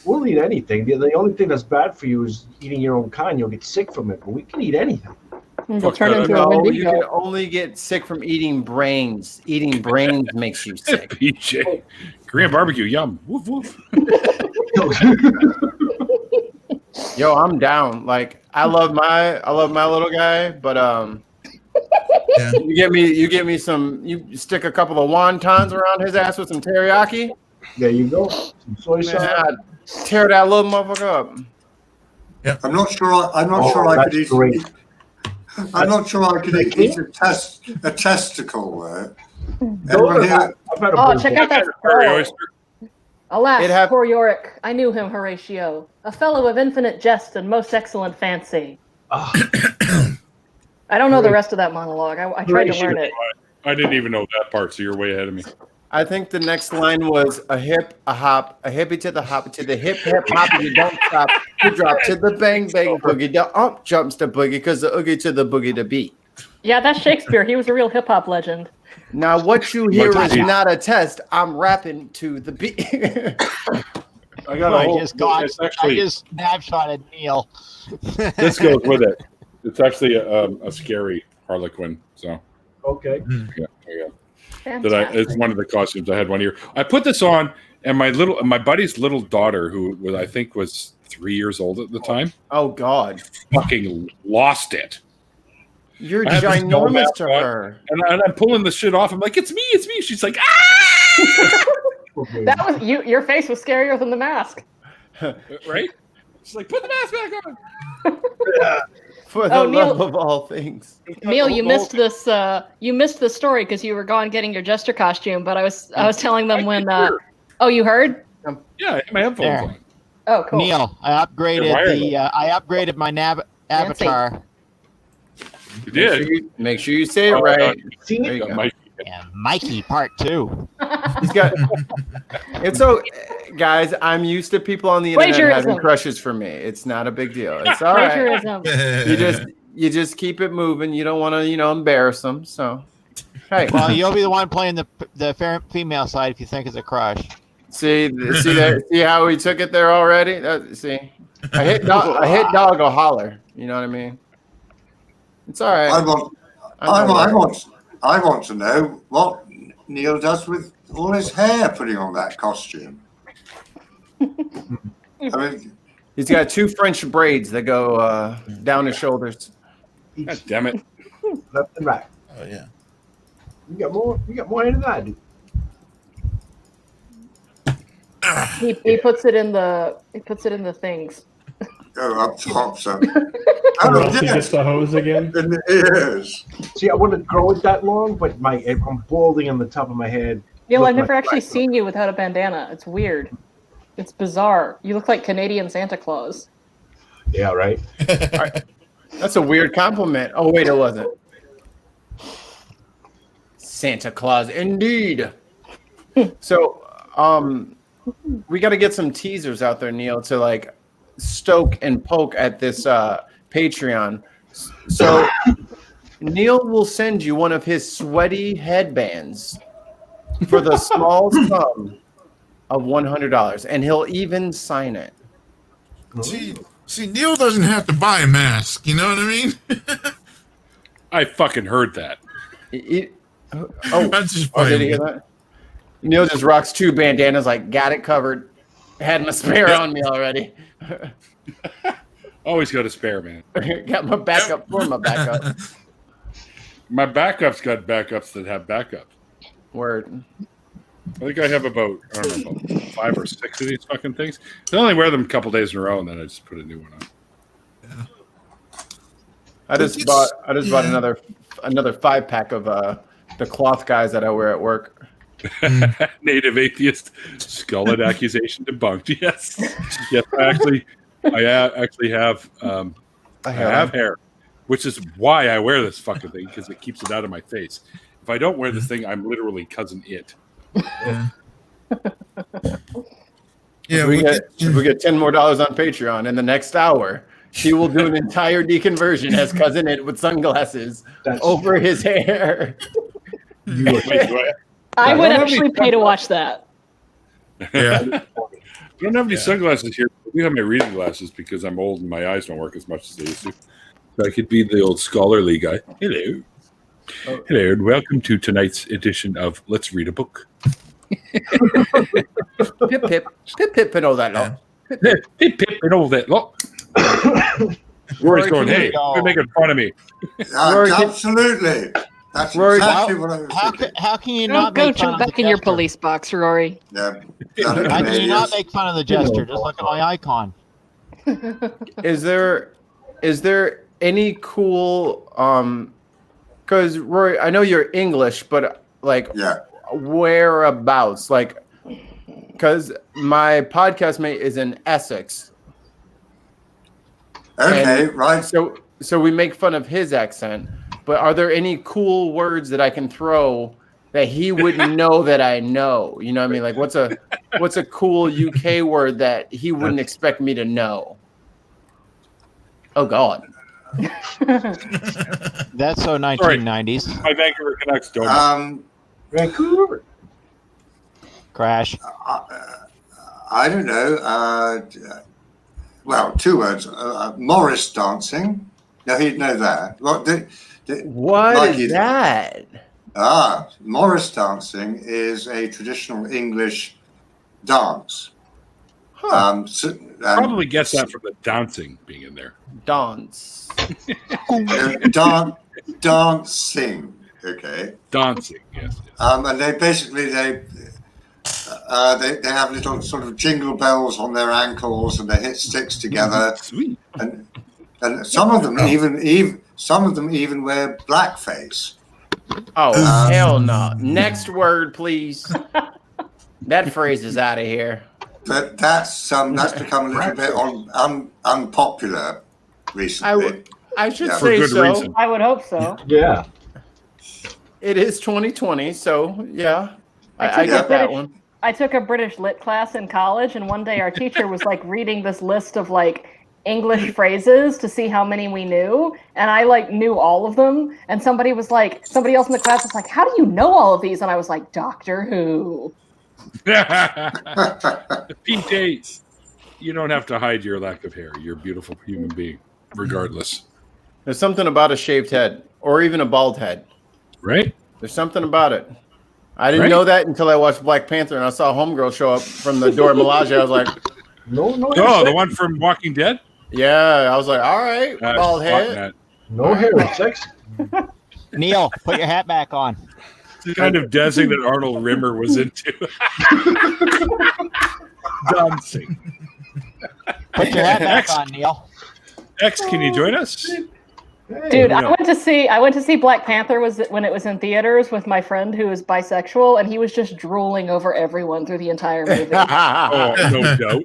We'll eat anything. The only thing that's bad for you is eating your own kind. You'll get sick from it, but we can eat anything. You'll turn into a No, Wendigo. you can only get sick from eating brains. Eating brains makes you sick. PJ. Korean barbecue, yum. Woof woof. Yo, I'm down. Like I love my little guy, but you get me some. You stick a couple of wontons around his ass with some teriyaki. There you go. Some soy sauce. I'd tear that little motherfucker up. Yeah. I'm not sure I could eat. I'm not sure I could eat a testicle. Oh, check out that scroll. Alas, poor Yorick, I knew him, Horatio, a fellow of infinite jest and most excellent fancy. I don't know the rest of that monologue. I tried to learn it. I didn't even know that part, so you're way ahead of me. I think the next line was a hip, a hop, a hippie to the hop, to the hip, hip, hop, you don't stop. You drop to the bang, bang, boogie. The ump jumps to boogie because the oogie to the boogie to beat. Yeah, that's Shakespeare. He was a real hip hop legend. Now, what you hear is not a test. I'm rapping to the beat. I just snapshotted Neil. This goes with it. It's actually a scary Harlequin. So okay, yeah, there you go. It's one of the costumes I had one year. I put this on, and my buddy's little daughter, who I think was 3 years old at the time. Oh God, fucking lost it. You're ginormous to her, and I'm pulling the shit off. I'm like, it's me. She's like, ah! That was you. Your face was scarier than the mask, right? She's like, put the mask back on. Yeah. For the love of all things. Neil, you missed this. You missed the story because you were gone getting your jester costume. But I was telling them when. Oh, you heard? Yeah, my headphones on. Oh, cool. Neil, I upgraded my avatar. You did. Make sure you say it right. There you go. Yeah, Mikey Part 2. He's got. It's so, guys. I'm used to people on the internet having crushes for me. It's not a big deal. It's all right. You just keep it moving. You don't want to, embarrass them. So, hey. Well, you'll be the one playing the female side if you think it's a crush. See how we took it there already. See, I hit dog or holler. You know what I mean? It's all right. I want to know what Neil does with all his hair putting on that costume. I mean, he's got 2 French braids that go down his shoulders. God damn it! Left and right. Oh yeah. You got more hair than I do. He puts it in the things. Go up top, so. He gets the hose again. Yes. See, I wouldn't grow it that long, but I'm balding on the top of my head. Neil, I've never actually seen you without a bandana. It's weird. It's bizarre. You look like Canadian Santa Claus. Yeah, right. That's a weird compliment. Oh wait, it wasn't. Santa Claus, indeed. So, we got to get some teasers out there, Neil, to stoke and poke at this Patreon. So Neil will send you one of his sweaty headbands for the small sum of $100, and he'll even sign it. See, Neil doesn't have to buy a mask. You know what I mean? I fucking heard that. Did just you hear that? Neil just rocks 2 bandanas, got it covered. Had my spare on me already. Always got a spare, man. Got my backup for my backup. My backup's got backups that have backups. Word. I think I have about 5 or 6 of these fucking things. I only wear them a couple days in a row, and then I just put a new one on. I just bought another another 5-pack of the cloth guys that I wear at work. Native atheist skull accusation debunked. Yes, yes. I actually have I have hair, which is why I wear this fucking thing, because it keeps it out of my face. If I don't wear this thing, I'm literally cousin it. Yeah. If we get $10 more on Patreon in the next hour, he will do an entire deconversion as cousin it with sunglasses over his hair. I would actually pay to watch that. Yeah. I don't have any sunglasses here. I do have my reading glasses because I'm old and my eyes don't work as much as they used to. So I could be the old scholarly guy. Hello. Hello, and welcome to tonight's edition of Let's Read a Book. Pip, pip, pip, pip, and all that lot. Pip, pip, and all that lot. Rory's going, hey, you're making fun of me. Absolutely. That's exactly what I was thinking. How can you Don't not go make fun of the back in your gesture? police box, Rory. Yeah. How can you not make fun of the gesture? Just look at my icon. Is there any cool because Rory, I know you're English, but like whereabouts? Like, because my podcast mate is in Essex. Okay, right. So we make fun of his accent, but are there any cool words that I can throw that he wouldn't know that I know? You know what I mean? Like, what's a cool UK word that he wouldn't expect me to know? Oh God. That's so 1990s. My Vancouver Canucks don't. Vancouver. Crash. I don't know. Well, 2 words. Morris dancing. No, he'd know that. What is that? Morris dancing is a traditional English dance. Probably gets that from the dancing being in there. Dance. Dancing. Okay. Dancing. Yes. And they basically they have little sort of jingle bells on their ankles, and they hit sticks together. Sweet. And some of them even wear blackface. Oh hell no! Next word, please. That phrase is out of here. But that's become a little bit unpopular recently. I should say so. Reason. I would hope so. Yeah. It is 2020, so yeah, I get that one. I took a British lit class in college, and one day our teacher was like reading this list of like English phrases to see how many we knew, and I like knew all of them. And somebody else in the class was like, "How do you know all of these?" And I was like, "Doctor Who." PJ, you don't have to hide your lack of hair. You're a beautiful human being, regardless. There's something about a shaved head, or even a bald head. Right? There's something about it. I didn't know that until I watched Black Panther and I saw Homegirl show up from the door of Malaja. I was like, No. Oh, the one from Walking Dead? yeah. I was like, all right, bald head. No hair, sex. Neil, put your hat back on. It's the kind of dancing that Arnold Rimmer was into. Dancing. Put your hat back on, Neil. X, can you join us? Dude, I went to see Black Panther when it was in theaters with my friend who is bisexual, and he was just drooling over everyone through the entire movie. Oh,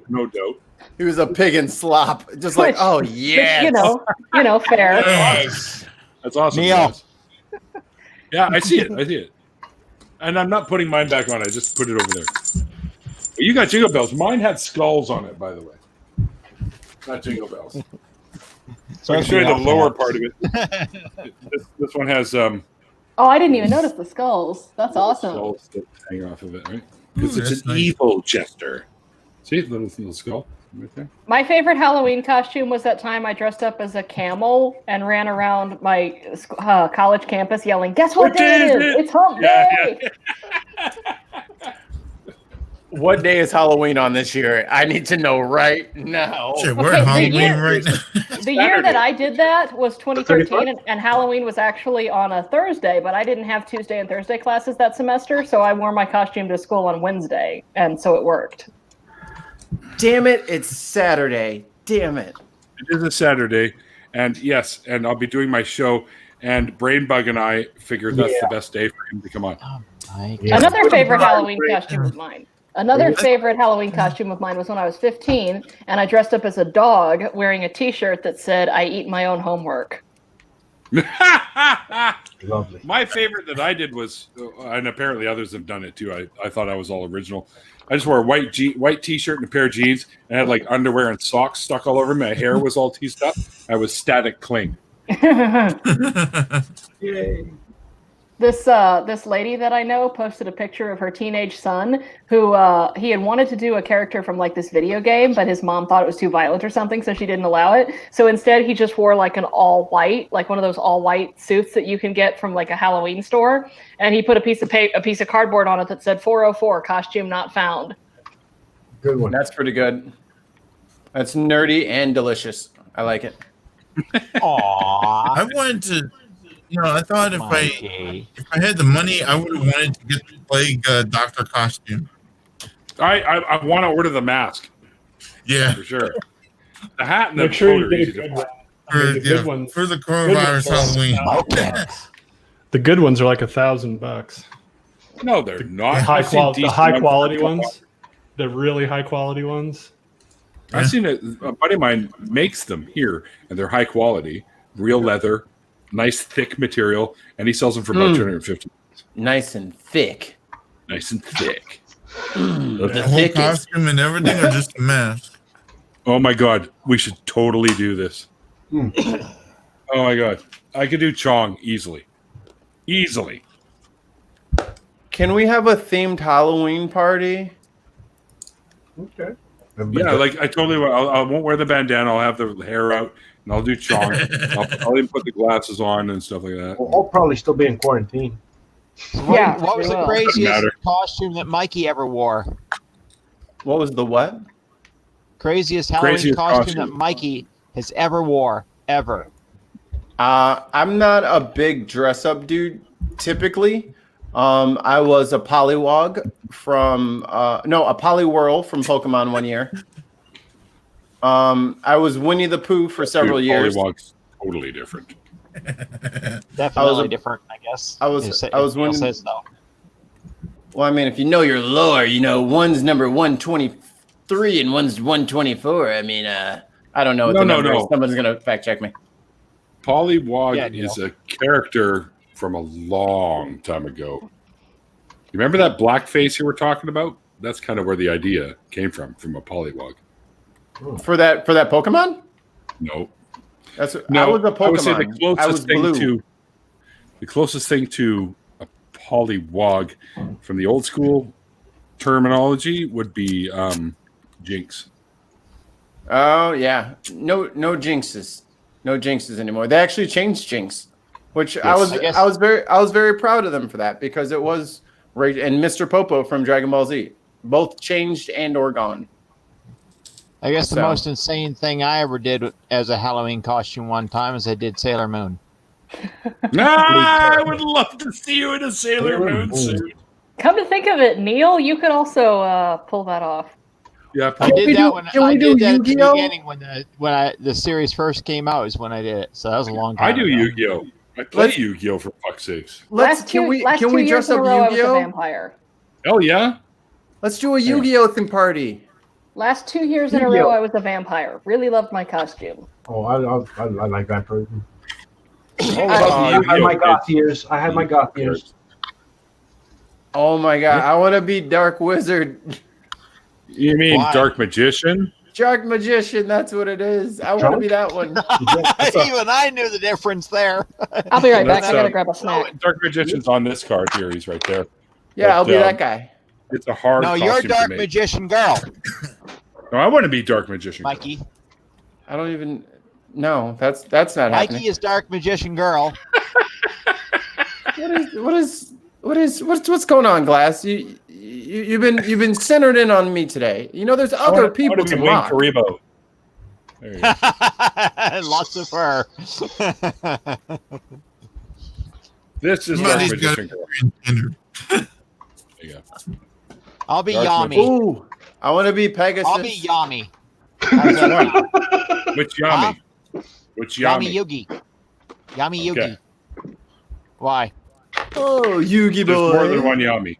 no doubt. He was a pig in slop, just like, oh yeah, you know, fair. That's awesome. Neil. Guys. Yeah, I see it. And I'm not putting mine back on. I just put it over there. But you got jingle bells. Mine had skulls on it, by the way. Not jingle bells. So I can show you the lower part of it. This one has Oh, I didn't even notice the skulls. That's awesome. skulls that hang off of it, right? Because it's an evil jester. See, little skull right there. My favorite Halloween costume was that time I dressed up as a camel and ran around my college campus yelling, "Guess what day it is? It's hump day!" What day is Halloween on this year? I need to know right now. Shit, we're at Halloween right now. The year that I did that was 2013, and Halloween was actually on a Thursday, but I didn't have Tuesday and Thursday classes that semester, so I wore my costume to school on Wednesday, and so it worked. Damn it, it's Saturday. Damn it. It is a Saturday, and yes, and I'll be doing my show, and Brainbug and I figured that's the best day for him to come on. Another favorite Halloween costume of mine. Another favorite Halloween costume of mine was when I was 15, and I dressed up as a dog wearing a T-shirt that said, "I eat my own homework." Lovely. My favorite that I did was, and apparently others have done it too. I thought I was all original. I just wore a white T-shirt and a pair of jeans, and had like underwear and socks stuck all over me. My hair was all teased up. I was Static Cling. Yay. This lady that I know posted a picture of her teenage son who he had wanted to do a character from like this video game, but his mom thought it was too violent or something, so she didn't allow it. So instead he just wore like an all white, like one of those all white suits that you can get from like a Halloween store, and he put a piece of cardboard on it that said 404 costume not found. Good one. That's pretty good. That's nerdy and delicious. I like it. Aww. I wanted to, I thought if I had the money, I would have wanted to get the plague doctor costume. I want to order the mask. Yeah, for sure. The hat and the Make sure you coat are get a easy to good find. one. I mean, the good ones. For the coronavirus Halloween. The good ones are like $1,000. No, they're not. The high quality ones. The really high quality ones. I've seen a buddy of mine makes them here, and they're high quality, real leather, nice thick material, and he sells them for about $250. Nice and thick. Nice and thick. The whole costume and everything, or just a mask? Oh my god, we should totally do this. Oh my god, I could do Chong easily. Easily. Can we have a themed Halloween party? Okay. Yeah, like I totally will. I won't wear the bandana. I'll have the hair out, and I'll do Chong. I'll even put the glasses on and stuff like that. Well, I'll probably still be in quarantine. What was the Doesn't craziest matter. costume that Mikey ever wore? What was the what? Craziest Halloween Craziest costume costume. that Mikey has ever wore, ever. I'm not a big dress up dude typically. I was a Poliwag from a Poliwhirl from Pokemon one year. I was Winnie the Pooh for several years. Polywog's totally different. Definitely different, I guess. I was Winnie. says so. Well, I mean, if you know your lore, one's number 123 and one's 124. I mean, I don't know what the number is. Someone's gonna fact check me. Polywog is a character from a long time ago. You remember that blackface you were talking about? That's kind of where the idea came from a Polywog. For that Pokemon? No. I was a Pokemon. I would say the closest thing to a Polywog from the old school terminology would be Jinx. Oh yeah. No jinxes. No jinxes anymore. They actually changed Jinx. Which Yes. I was very proud of them for that, because it was right. And Mr. Popo from Dragon Ball Z, both changed and or gone. I guess the most insane thing I ever did as a Halloween costume one time is I did Sailor Moon. I would love to see you in a Sailor Moon suit. Come to think of it, Neil, you could also pull that off. Yeah, I did that when I did that at the Yu-Gi-Oh? beginning when the series first came out is when I did it. So that was a long time I do ago. Yu-Gi-Oh. I play Yu-Gi-Oh for fuck's sakes. Can we last 2 dress years in up a row, I was a Yu-Gi-Oh? vampire. Hell yeah. Let's do a Yu-Gi-Oh theme party. Last 2 years in a row, I was a vampire. Really loved my costume. Oh, I like vampirism. I I had my goth years. Oh my god, I want to be Dark Wizard. You mean Dark Magician? Dark Magician, that's what it is. I want to be that one. Even I knew the difference there. I'll be right back. I gotta grab a snack. Dark Magician's on this card here. He's right there. Yeah, I'll be that guy. It's a hard No, you're costume to Dark make. Magician girl, No, I want to be Dark Magician. Mikey. I don't even. No, that's not happening. Mikey is Dark Magician girl. What's going on, Glass? You've been centered in on me today. There's other people to mock. Karibo. There you go. Lots of fur. This is Dark Somebody's Magician got girl. There you go. I'll be Dark Yami. Ooh, I want to be Pegasus. I'll be Yami. Which Yami? Which Yami? Yami Yugi. Yami Yugi. Why? Oh, Yugi There's more than boy. one Yami.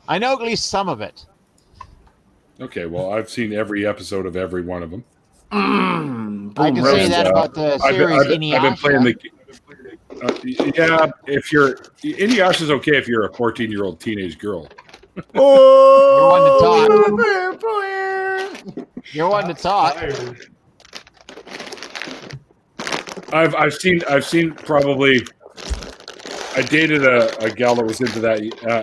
I know at least some of it. Okay, well, I've seen every episode of every one of them. I can say that about the series I've been playing Inuyasha. yeah, if you're Inuyasha's okay if you're a 14-year-old teenage girl. Oh, You're one to talk. I've seen probably. I dated a gal that was into that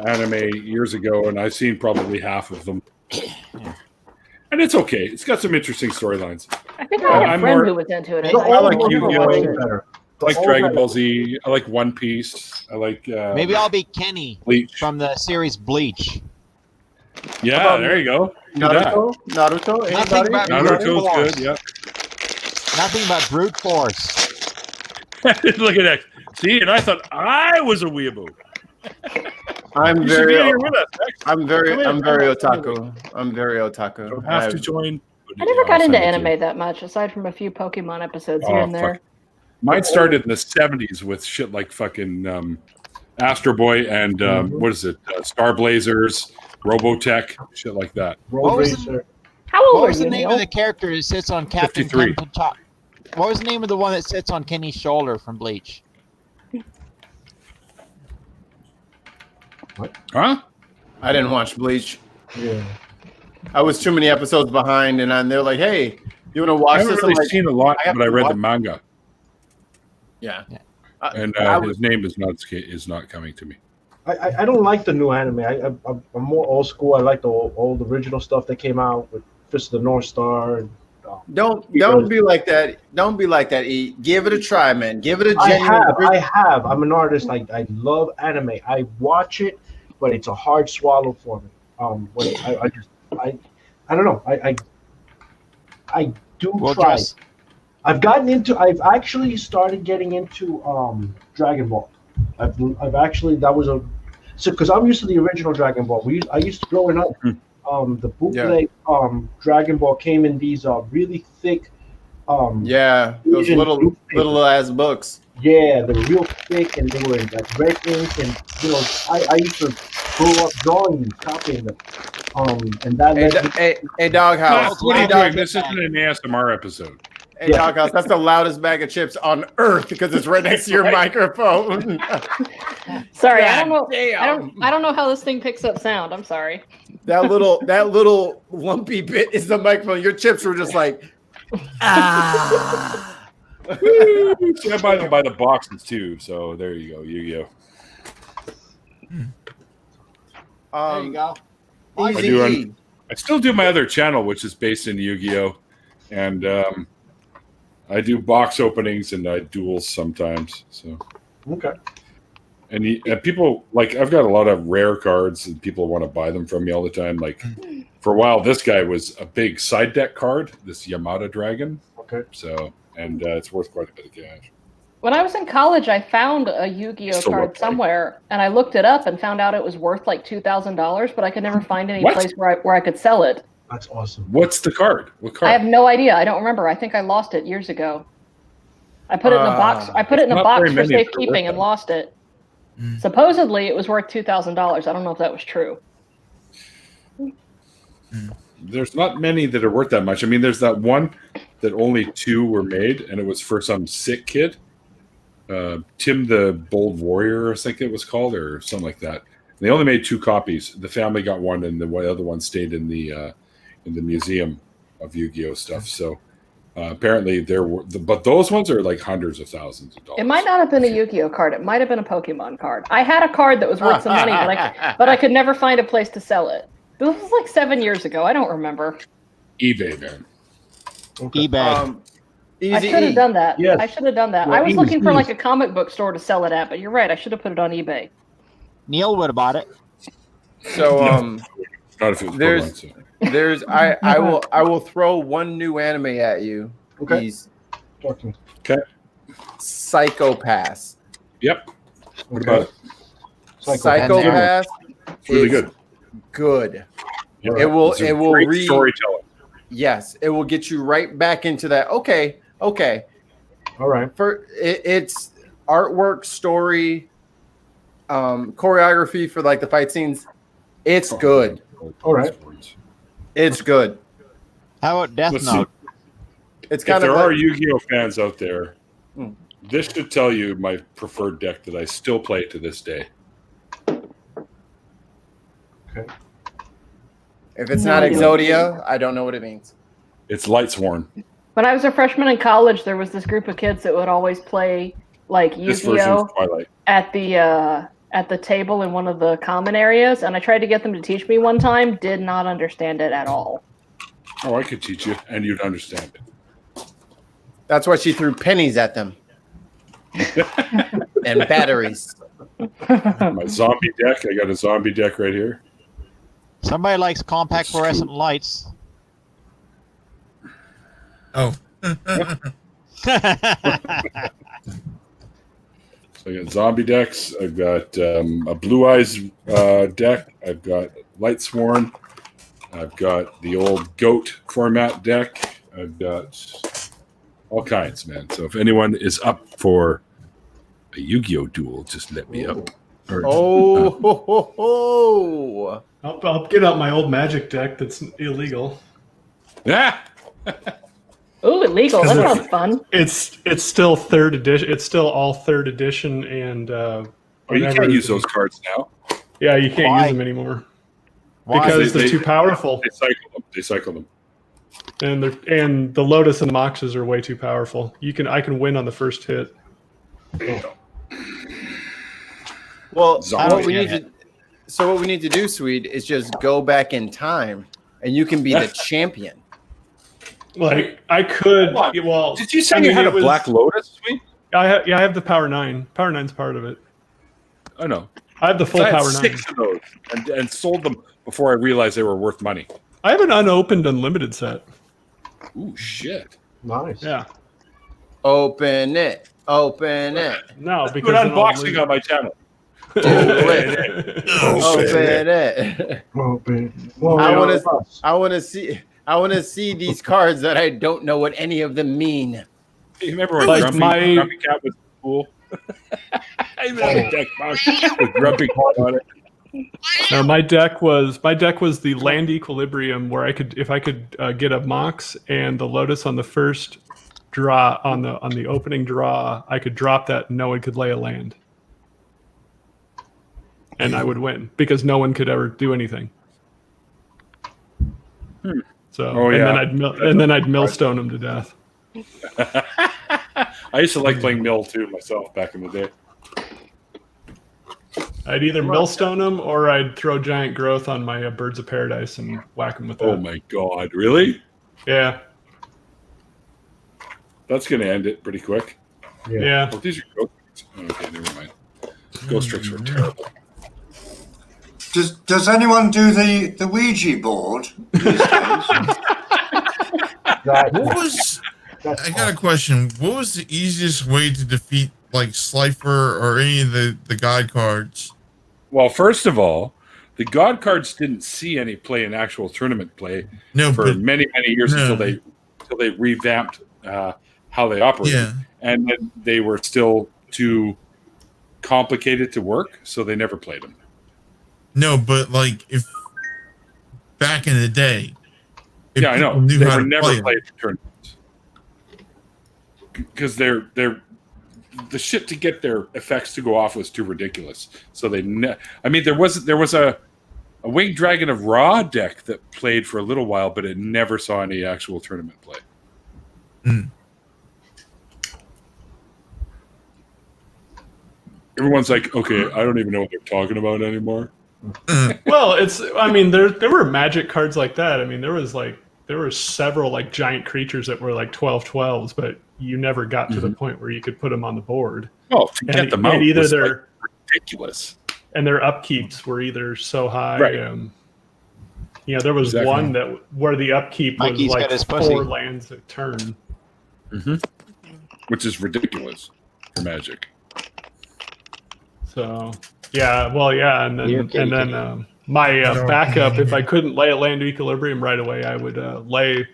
anime years ago, and I've seen probably half of them. And it's okay. It's got some interesting storylines. I think I had a I'm friend more- who was into it. I like All Yu-Gi-Oh. better. I like Dragon Ball Z. I like One Piece. I like. Maybe I'll be Kenny Bleach. from the series Bleach. Yeah, there you go. Do that. Naruto. Nothing but brute Naruto's force. good. Yeah. Nothing but brute force. Look at that. See, and I thought I was a weeaboo. I'm You should be very. here with us. Next. I'm very Come otaku. I'm very otaku. You have to join. I never got I'll into send it to you. anime that much, aside from a few Pokemon episodes here Oh, and there. fuck. Mine started in the 70s with shit like fucking Astro Boy and what is it? Star Blazers, Robotech, shit like that. What was the, How old what are was the you, name Neil? of the character that sits on Captain 53. Ken Pachak? What was the name of the one that sits on Kenny's shoulder from Bleach? Huh? I didn't watch Bleach. Yeah. I was too many episodes behind, and they're like, "Hey, you want to I watch haven't this?" really I'm like, seen a lot, I have but I to read the watch- manga, Yeah. and I was- his name is not coming to me. I don't like the new anime. I'm more old school. I like the old original stuff that came out with Fist of the North Star. And, Don't be like that. Don't be like that. E. Give it a try, man. Give it a I genuine. have. I'm an artist. I love anime. I watch it, but it's a hard swallow for me. When I don't know. I do Well, try. just I've actually started getting into Dragon Ball. I've actually because I'm used to the original Dragon Ball. I used to growing up. The bootleg Dragon Ball came in these really thick. Yeah, those Asian little newspapers. ass books. Yeah, they were real thick, and they were in like red ink, and I used to grow up drawing them, copying them. And that led me- Hey, Doghouse. What are you Hey, doing? This isn't an ASMR episode. Hey, Doghouse. That's the loudest bag of chips on earth because it's right next to your microphone. Sorry, God I don't know. damn. I don't know how this thing picks up sound. I'm sorry. That little lumpy bit is the microphone. Your chips were just like, See, I buy them by the boxes too. So there you go, Yu-Gi-Oh. there you go. I Easy do. E. I still do my other channel, which is based in Yu-Gi-Oh, and I do box openings and I duels sometimes. So okay. and people like I've got a lot of rare cards and people want to buy them from me all the time. Like for a while, this guy was a big side deck card, this Yamada Dragon. Okay. So and it's worth quite a bit of cash. When I was in college, I found a Yu-Gi-Oh Still card okay. somewhere, and I looked it up and found out it was worth like $2,000, but I could never find any What? place where I could sell it. That's awesome. What's the card? What card? I have no idea. I don't remember. I think I lost it years ago. I put it in a box. I put it in a not box very for many that are safekeeping worth and that. lost it. Supposedly, it was worth $2,000. I don't know if that was true. There's not many that are worth that much. I mean, there's that one that only 2 were made, and it was for some sick kid. Tim the Bold Warrior, I think it was called, or something like that. They only made 2 copies. The family got one, and the other one stayed in the museum of Yu-Gi-Oh stuff. So apparently there were, but those ones are like hundreds of thousands of dollars. It might not have been a Yu-Gi-Oh card. It might have been a Pokemon card. I had a card that was worth some money, but I could never find a place to sell it. This was like 7 years ago. I don't remember. eBay, man. Okay. eBay. I should have done that. Yes. I should have done that. Well, I was looking for easy. like a comic book store to sell it at, but you're right. I should have put it on eBay. Neil would have bought it. So Not if it was There's- Pokemon, so. I will throw one new anime at you. Okay. He's Talk to me. Psychopaths. Yep. What about it? Psychopaths. It's really is good. Good. Yeah. It will. It's a It will great read. storytelling. Yes, it will get you right back into that. Okay. All right. It's artwork, story, choreography for like the fight scenes. It's good. All right. It's good. How about Death Let's Note? It's If kind there of are like, Yu-Gi-Oh fans out there, Hmm. this should tell you my preferred deck that I still play to this day. Okay. if it's not Exodia, I don't know what it means. It's Lightsworn. When I was a freshman in college, there was this group of kids that would always play like This version Yu-Gi-Oh of Twilight. at the table in one of the common areas, and I tried to get them to teach me one time. Did not understand it at all. Oh, I could teach you, and you'd understand it. That's why she threw pennies at them and batteries. My zombie deck. I got a zombie deck right here. Somebody likes compact fluorescent lights. Oh. So I got zombie decks. I've got a Blue Eyes deck. I've got Lightsworn. I've got the old Goat format deck. I've got all kinds, man. So if anyone is up for a Yu-Gi-Oh duel, just let me up. Or, I'll get out my old Magic deck that's illegal. Yeah. Ooh, illegal. That sounds fun. It's still third edition. It's still all third edition, and you can't use those cards now. Yeah, you can't Why? use them anymore Why? because they're too powerful. They cycle them. And the Lotus and Moxes are way too powerful. I can win on the first hit. Well, Zombie what we need to do, Swede, is just go back in time, and you can be the champion. Like I could. Well, Did you say you had a Black Lotus, Sweet? I have the Power 9. Power 9's part of it. I know. I have the full I had Power 9. 6 of those and sold them before I realized they were worth money. I have an unopened unlimited set. Ooh, shit. Nice. Yeah. Open it. Open it. No, Put because then I'll unboxing lose. on my channel. Open it. Open. I want to see these cards that I don't know what any of them mean. You remember when Like Grumpy Cat was cool? I remember a deck box with Grumpy Cat on it. No, my deck was the land equilibrium where if I could get a Mox and the Lotus on the first draw on the opening draw, I could drop that and no one could lay a land. And I would win because no one could ever do anything. So and then I'd millstone them to death. I used to like playing Mill too myself back in the day. I'd either millstone them or I'd throw giant growth on my Birds of Paradise and whack them with that. Oh my god, really? Yeah. That's going to end it pretty quick. Yeah. Oh, these are ghost tricks. Okay, never mind. Ghost tricks were terrible. Does anyone do the Ouija board these days? I got a question. What was the easiest way to defeat like Slifer or any of the God cards? Well, first of all, the God cards didn't see any play in actual tournament play for many years until they revamped how they operated, and then they were still too complicated to work, so they never played them. No, but like if back in the day, Yeah, I know. They were never played in tournaments because they're the shit to get their effects to go off was too ridiculous. So they, I mean, there was a Winged Dragon of Ra deck that played for a little while, but it never saw any actual tournament play. Mm. Everyone's like, okay, I don't even know what they're talking about anymore. Well, there were Magic cards like that. I mean, there were several like giant creatures that were like 12/12s, but you never got to the point where you could put them on the board. Oh, to get them out either was they're ridiculous, and their upkeeps were either so high. Right. There was one where the upkeep Mikey's was like got his 4 pussy. lands a turn. which is ridiculous for Magic. So and then my backup, if I couldn't lay a land equilibrium right away, I would lay.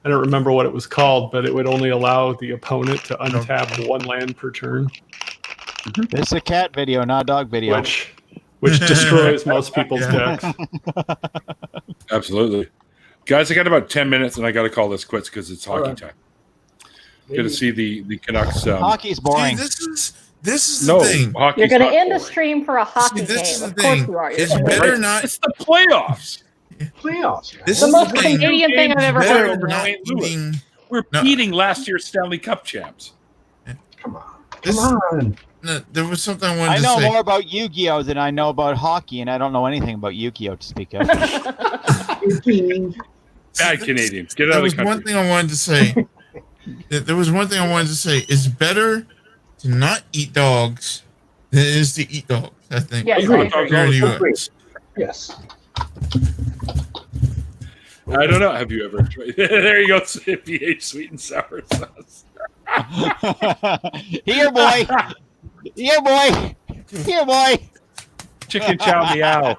I don't remember what it was called, but it would only allow the opponent to untap 1 land per turn. This is a cat video, not a dog video. Which destroys most people's decks. Absolutely. Guys, I got about 10 minutes and I got to call this quits because it's hockey time. Got to see the Canucks. Hockey's boring. See, this is the thing. Hockey's You're going not to end the boring. stream for a hockey this is game. the Of course thing. you are. It's You're better not. It's the playoffs. Playoffs. This the is most the thing. Canadian thing I've ever Better heard. not St. Louis. eating- We're No. beating last year's Stanley Cup champs. Come on. This- Come on. No, there was something I I wanted know to say. more about Yu-Gi-Oh than I know about hockey, and I don't know anything about Yu-Gi-Oh to speak of. Bad Canadian. Get out There of was the one country. thing I wanted to say. There was one thing I wanted to say. It's better to not eat dogs than it is to eat dogs. I think. Yes, I agree. Here in the US. Yes. I don't know. Have you ever tried? There you go. PH sweet and sour sauce. Here, boy. Here, boy. Here, boy. Chicken chow meow.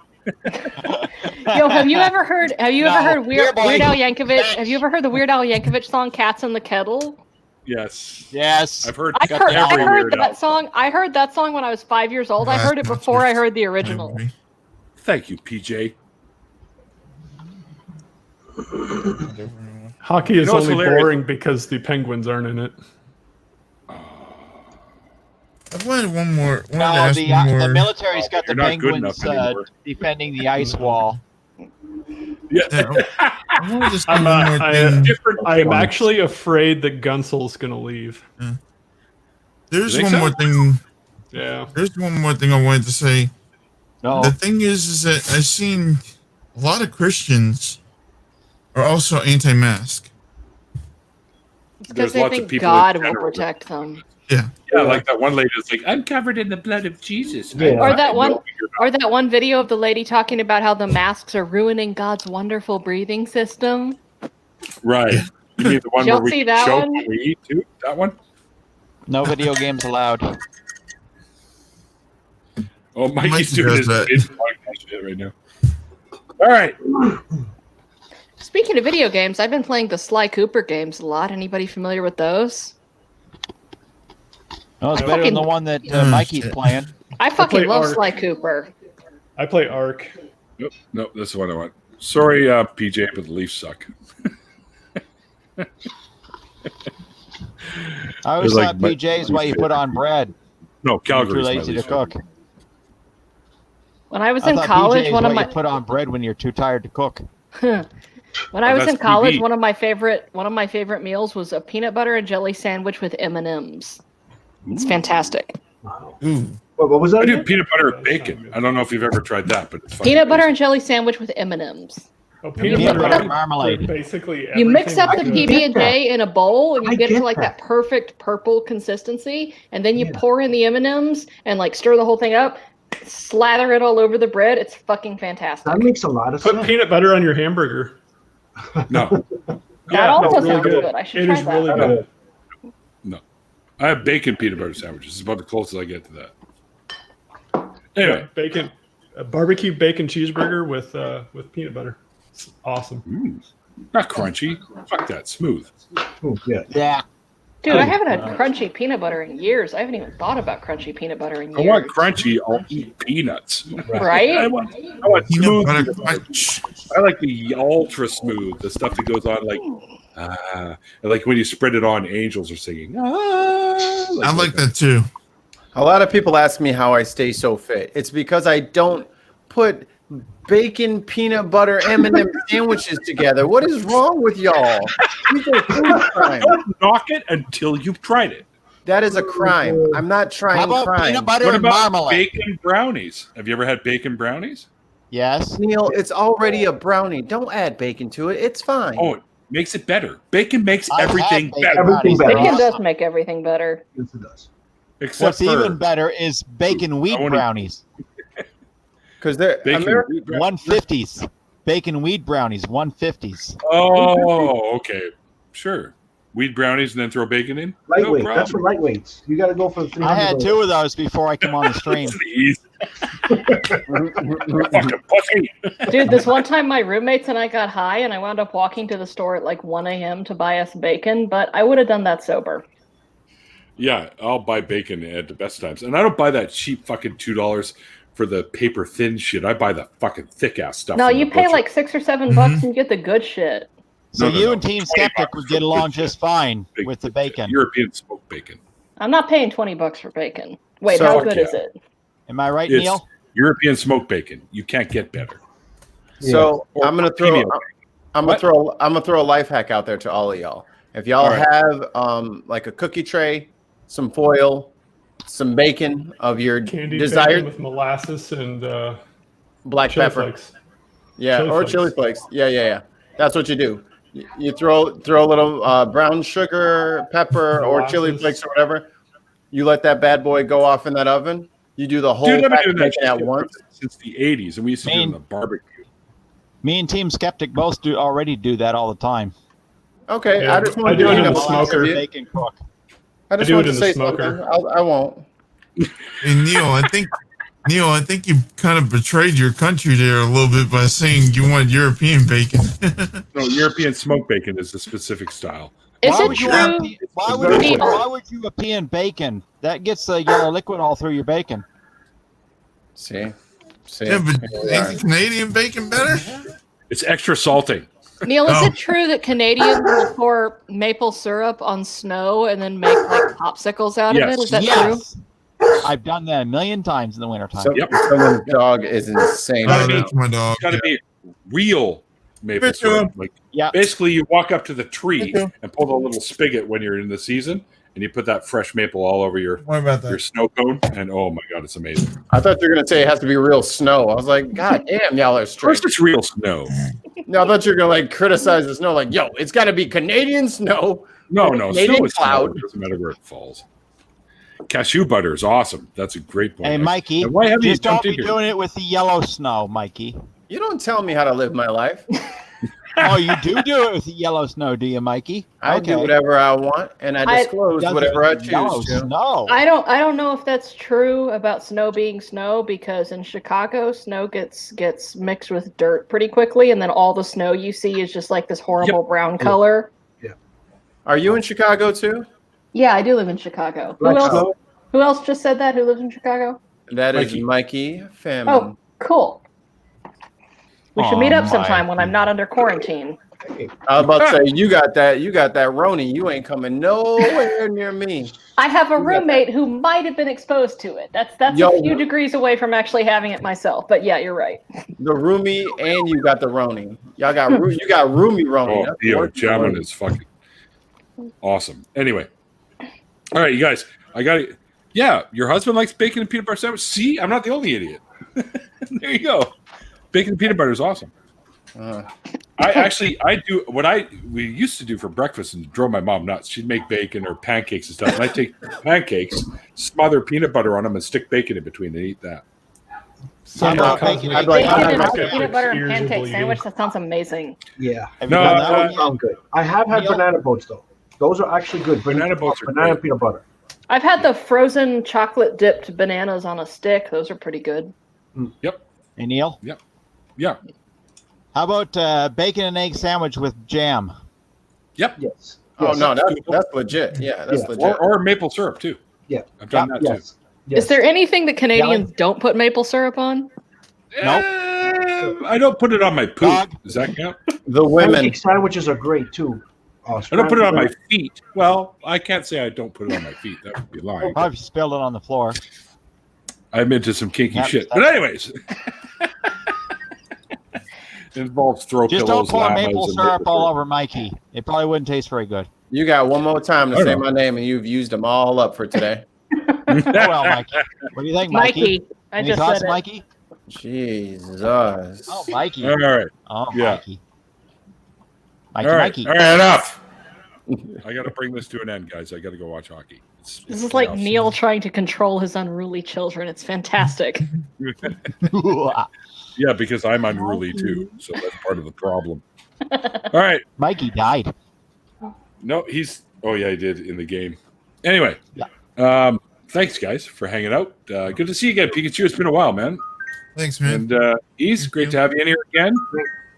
Yo, have you ever heard here, Weird boy. Al Yankovic? Have you ever heard the Weird Al Yankovic song "Cats in the Kettle"? Yes. Yes. I've heard. I heard every Weird Al that song. I heard that song when I was 5 years old. I heard it before I heard the original. Thank you, PJ. Hockey is know what's only hilarious? boring because the Penguins aren't in it. I wanted one more. Wanted to No, ask the one more. military's got the You're not good Penguins enough anymore. defending the ice wall. Yeah. I wanted to say I'm, one more thing. I am actually afraid that Gunsel's going to leave. There's You think one so? more thing. Yeah. There's one more thing I wanted to say. No. The thing is that I've seen a lot of Christians are also anti-mask. It's There's because they lots of think people in God will general. protect them. Yeah. Yeah, like that one lady that's like, I'm covered in the blood of Jesus. Yeah. Or that I one, know you're not. or that one video of the lady talking about how the masks are ruining God's wonderful breathing system. Right. You mean the one Did y'all where we see that choke one? when we eat too? That one? No video games allowed. Oh, Mikey's Mikey doing does his that. his podcast shit right now. All right. Speaking of video games, I've been playing the Sly Cooper games a lot. Anybody familiar with those? No, it's I better than fucking- the one that Oh, Mikey's shit. playing. I fucking play love Ark. Sly Cooper. I play Ark. Nope, nope, that's the one I want. Sorry, PJ, but the Leafs suck. I always They're thought like PJ's why you put on bread. No, You're too Calgary's my lazy to Leafs cook. When I was I in thought college, PJ's one of why my you put on bread when you're too tired to cook. when I was that's in college, TV. one of my favorite meals was a peanut butter and jelly sandwich with M&Ms. It's fantastic. Ooh. What was that? I do again? peanut butter and bacon. I don't know if you've ever tried that, but it's fucking Peanut butter amazing. and jelly sandwich with M&Ms. Oh, Peanut butter and marmalade. Basically, You mix up the everything I can get PB&J in a bowl, and I you get to get like that. that perfect purple consistency, and then you Yeah. pour in the M&Ms and like stir the whole thing up, slather it all over the bread. It's fucking fantastic. That makes a lot of Put sense. peanut butter on your hamburger. No, That also really sounds good. good. I should It try is that. really good. I have bacon peanut butter sandwiches. It's about the closest I get to that. Anyway, Bacon, a barbecue bacon cheeseburger with peanut butter. It's awesome. not crunchy. Fuck that. Smooth. Oh, yeah. Yeah. Dude, I haven't had crunchy peanut butter in years. I haven't even thought about crunchy peanut butter in I years. want crunchy. I'll eat peanuts. I Right? want Peanut smooth. butter peanut butter. crunch. I like the ultra smooth, the stuff that goes on like when you spread it on, angels are singing. I like that too. A lot of people ask me how I stay so fit. It's because I don't put bacon, peanut butter, M&M sandwiches together. What is wrong with y'all? These are food crimes. Don't knock it until you've tried it. That is a crime. I'm not trying How about crime. peanut butter What and about marmalade? bacon brownies? Have you ever had bacon brownies? Yes. Neil, it's already a brownie. Don't add bacon to it. It's fine. Oh, it makes it better. Bacon makes I've had everything bacon better. Everything brownies. better. Bacon does make everything better. Yes, it does. Except What's for even better is bacon wheat I wanna- brownies. Because they're bacon. wheat brownies. 150s. Bacon wheat brownies. 150s. Oh, okay. Sure. Wheat brownies and then throw bacon in? Lightweight. No That's for problem. lightweights. You got to go for the 300. I had 2 of those before I come on the stream. Please. Fucking pussy. Dude, this one time my roommates and I got high, and I wound up walking to the store at like 1 a.m. to buy us bacon, but I would have done that sober. Yeah, I'll buy bacon at the best times, and I don't buy that cheap fucking $2 for the paper thin shit. I buy the fucking thick ass stuff. No, from you the pay butcher. like $6 or $7 bucks and you get the good shit. So No, you and Team 20 Skeptic bucks would for get along good shit. just fine Big with the good shit. bacon. European smoked bacon. I'm not paying $20 for bacon. Wait, So- how good Yeah. is it? Am I right, It's Neil? European smoked bacon. You can't get better. So Or I'm gonna premium throw. bacon. I'm What? gonna throw a life hack out there to all of y'all. If y'all All right. have like a cookie tray, some foil, some bacon of your Candied desired bacon with molasses and black chili pepper, flakes. yeah, Chili or flakes. chili flakes, yeah. That's what you do. You throw a little brown sugar, pepper, or chili Molasses. flakes or whatever. You let that bad boy go off in that oven. You do the whole Dude, I've been batch doing of that bacon at shit once. since the 80s, and we used to do it in the barbecue. Me and Team Skeptic both already do that all the time. Okay, Yeah, I just I want do to it in the Molasses smoker. Bacon cook. I just do want it to in the say smoker. something. I won't. And Neil, I think you kind of betrayed your country there a little bit by saying you want European bacon. No, European smoked bacon is the specific style. Is Why it would you true? why would you European bacon? That gets the yellow liquid all through your bacon. See. Yeah, but ain't the Canadian bacon better? It's extra salty. Neil, is Oh. it true that Canadians will pour maple syrup on snow and then make like popsicles out of it? Is that true? yes. I've done that a million times in the wintertime. So, someone's dog is insane. Oh, right now. that's my dog. It's got to be real maple Me too. syrup. Like, Yeah. basically, you walk up to the tree Me too. and pull the little spigot when you're in the season, and you put that fresh maple all over your What about your that? snow cone, and oh my god, it's amazing. I thought you were gonna say it has to be real snow. I was like, God damn, y'all are Of course, straight. it's real snow. No, I thought you were gonna like criticize the snow, like, yo, it's got to be Canadian snow. No, Canadian snow is cloud. snow. It doesn't matter where it falls. Cashew butter is awesome. That's a great point. Hey, Mikey, And why haven't you just don't jumped be in here? doing it with the yellow snow, Mikey. You don't tell me how to live my life. Oh, you do it with the yellow snow, do you, Mikey? I do whatever I want, and I disclose Does whatever I yellow choose to. snow. I don't know if that's true about snow being snow, because in Chicago snow gets mixed with dirt pretty quickly, and then all the snow you see is just like this horrible brown color. Are you in Chicago too? Yeah, I do live in Chicago. Black Who else? snow? Who else just said that? Who lives in Chicago? That is Mikey. Mikey Famine. Oh, cool. We should Aw, meet up Mike. sometime when I'm not under quarantine. I was about to say you got that Roni. You ain't coming nowhere near me. I have a roommate who might have been exposed to it. That's Yo. a few degrees away from actually having it myself. But yeah, you're right. The roomie and you got the Roni. Y'all got you got roomie Roni. Oh, That's Theo worse than jamming Roni. is fucking awesome. Anyway, all right, you guys, I got it. Yeah, your husband likes bacon and peanut butter sandwich. See, I'm not the only idiot. There you go. Bacon and peanut butter is awesome. I do what we used to do for breakfast and drove my mom nuts. She'd make bacon or pancakes and stuff, and I take pancakes, smother peanut butter on them, and stick bacon in between and eat that. How about bacon? I'd like- Bacon I'd and like- peanut butter and Ears of pancake bleeding. sandwich. That sounds amazing. Yeah. Have you No, done That that would one? sound good. I have had Neil? banana boats though. Those are actually good. Banana boats are banana great. peanut butter. I've had the frozen chocolate dipped bananas on a stick. Those are pretty good. Yep. Hey, Neil? Yeah. How about bacon and egg sandwich with jam? Yep. Yes. Oh Yes. no, that's legit. Yeah, that's Yeah. legit. Or maple syrup too. Yeah. I've done that too. Yes. Yes. Is there anything that Canadians don't put maple syrup on? Nope. I don't put it on my poop. Dog. Does that count? The women. Pancake sandwiches are great too. I don't put it on my feet. Well, I can't say I don't put it on my feet. That would be lying. Probably spilled it on the floor. I'm into some kinky Yep, shit. that's- But anyways, it involves throw Just pillows, don't pour llamas, maple and syrup maple all syrup. over Mikey. It probably wouldn't taste very good. You got one more time to I say know. my name, and you've used them all up for today. Oh, well, Mikey. What do you think, Mikey? Mikey, I Any just thoughts, said it. Mikey? Jesus. Oh, Mikey. All right. Oh, Yeah. Mikey. Mikey, All right. Mikey. All right. Enough. I got to bring this to an end, guys. I got to go watch hockey. It's This is like playoffs. Neil trying to control his unruly children. It's fantastic. Yeah, because I'm unruly too, so that's part of the problem. All right. Mikey died. No, he's. Oh yeah, he did in the game. Anyway, thanks guys for hanging out. Good to see you again, Pikachu. It's been a while, man. Thanks, man. And Ease, great to have you in here again.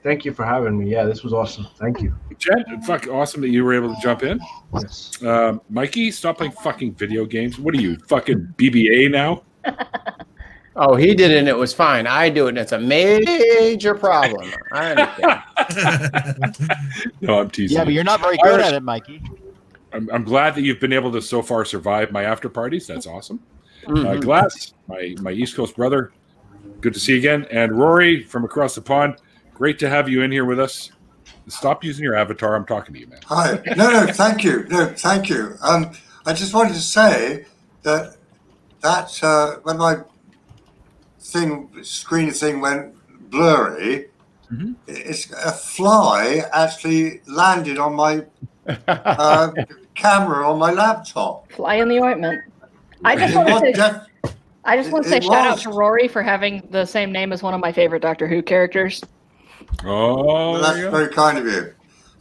Thank you for having me. Yeah, this was awesome. Thank you. Jen, fuck, awesome that you were able to jump in. Yes. Mikey, stop playing fucking video games. What are you, fucking BBA now? Oh, he did it and it was fine. I do it and it's a major problem. I understand. No, I'm teasing. Yeah, but you're not very good at it, Mikey. I'm glad that you've been able to so far survive my after parties. That's awesome. Mhm. Glass, my East Coast brother, good to see you again. And Rory from across the pond, great to have you in here with us. Stop using your avatar. I'm talking to you, man. Hi. No, thank you. No, thank you. I just wanted to say that when my screen thing went blurry, it's a fly actually landed on my camera on my laptop. Fly in the ointment. I just want to say shout out to Rory for having the same name as one of my favorite Doctor Who characters. Oh, well, that's very kind of you.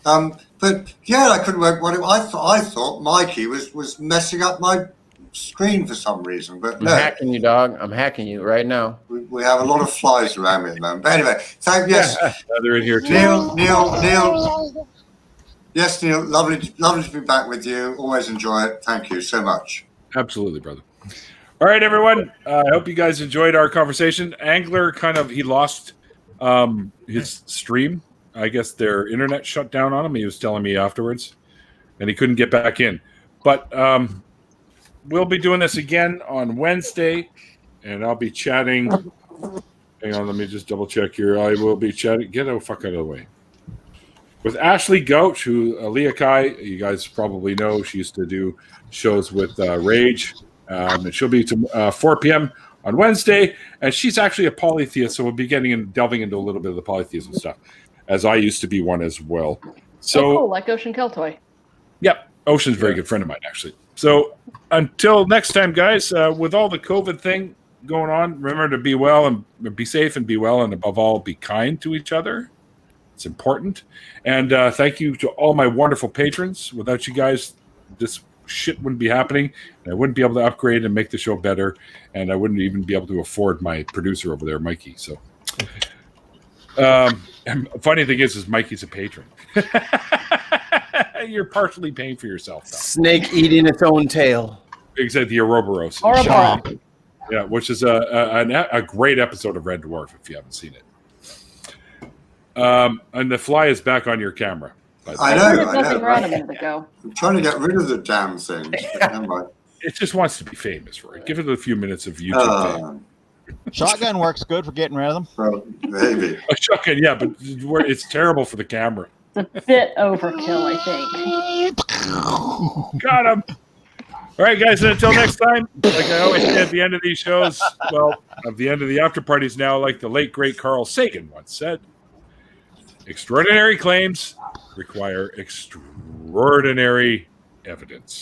But yeah, I couldn't work. I thought Mikey was messing up my screen for some reason, but I'm no. hacking you, dog. I'm hacking you right now. We have a lot of flies around me at the moment. But anyway, yes. They're in here too. Neil. Yes, Neil. Lovely to be back with you. Always enjoy it. Thank you so much. Absolutely, brother. All right, everyone. I hope you guys enjoyed our conversation. Angler he lost his stream. I guess their internet shut down on him. He was telling me afterwards, and he couldn't get back in. But we'll be doing this again on Wednesday, and I'll be chatting. Hang on, let me just double check here. I will be chatting. Get the fuck out of the way. With Ashley Gouch, who Leah Kai, you guys probably know. She used to do shows with Rage. And she'll be to 4 p.m. on Wednesday, and she's actually a polytheist, so we'll be delving into a little bit of the polytheism stuff, as I used to be one as well. So, cool, like Ocean Keltoy. Yep, Ocean's a very good friend of mine, actually. So until next time, guys, with all the COVID thing going on, remember to be well and be safe and be well, and above all, be kind to each other. It's important. And thank you to all my wonderful patrons. Without you guys, this shit wouldn't be happening. And I wouldn't be able to upgrade and make the show better. And I wouldn't even be able to afford my producer over there, Mikey. So, and funny thing is Mikey's a patron. You're partially paying for yourself, though. Snake eating its own tail. Except the Ouroboros. Ouroboros. Yeah, which is a great episode of Red Dwarf if you haven't seen it. And the fly is back on your camera. I know. There's nothing wrong a minute ago. I'm trying to get rid of the damn thing. It just wants to be famous, Roy. Give it a few minutes of YouTube fame. Shotgun works good for getting rid of them. Well, maybe. A shotgun, yeah, but it's terrible for the camera. It's a bit overkill, I think. Got him. All right, guys, and until next time, like I always say at the end of these shows, well, at the end of the after parties now, like the late, great Carl Sagan once said, extraordinary claims require extraordinary evidence.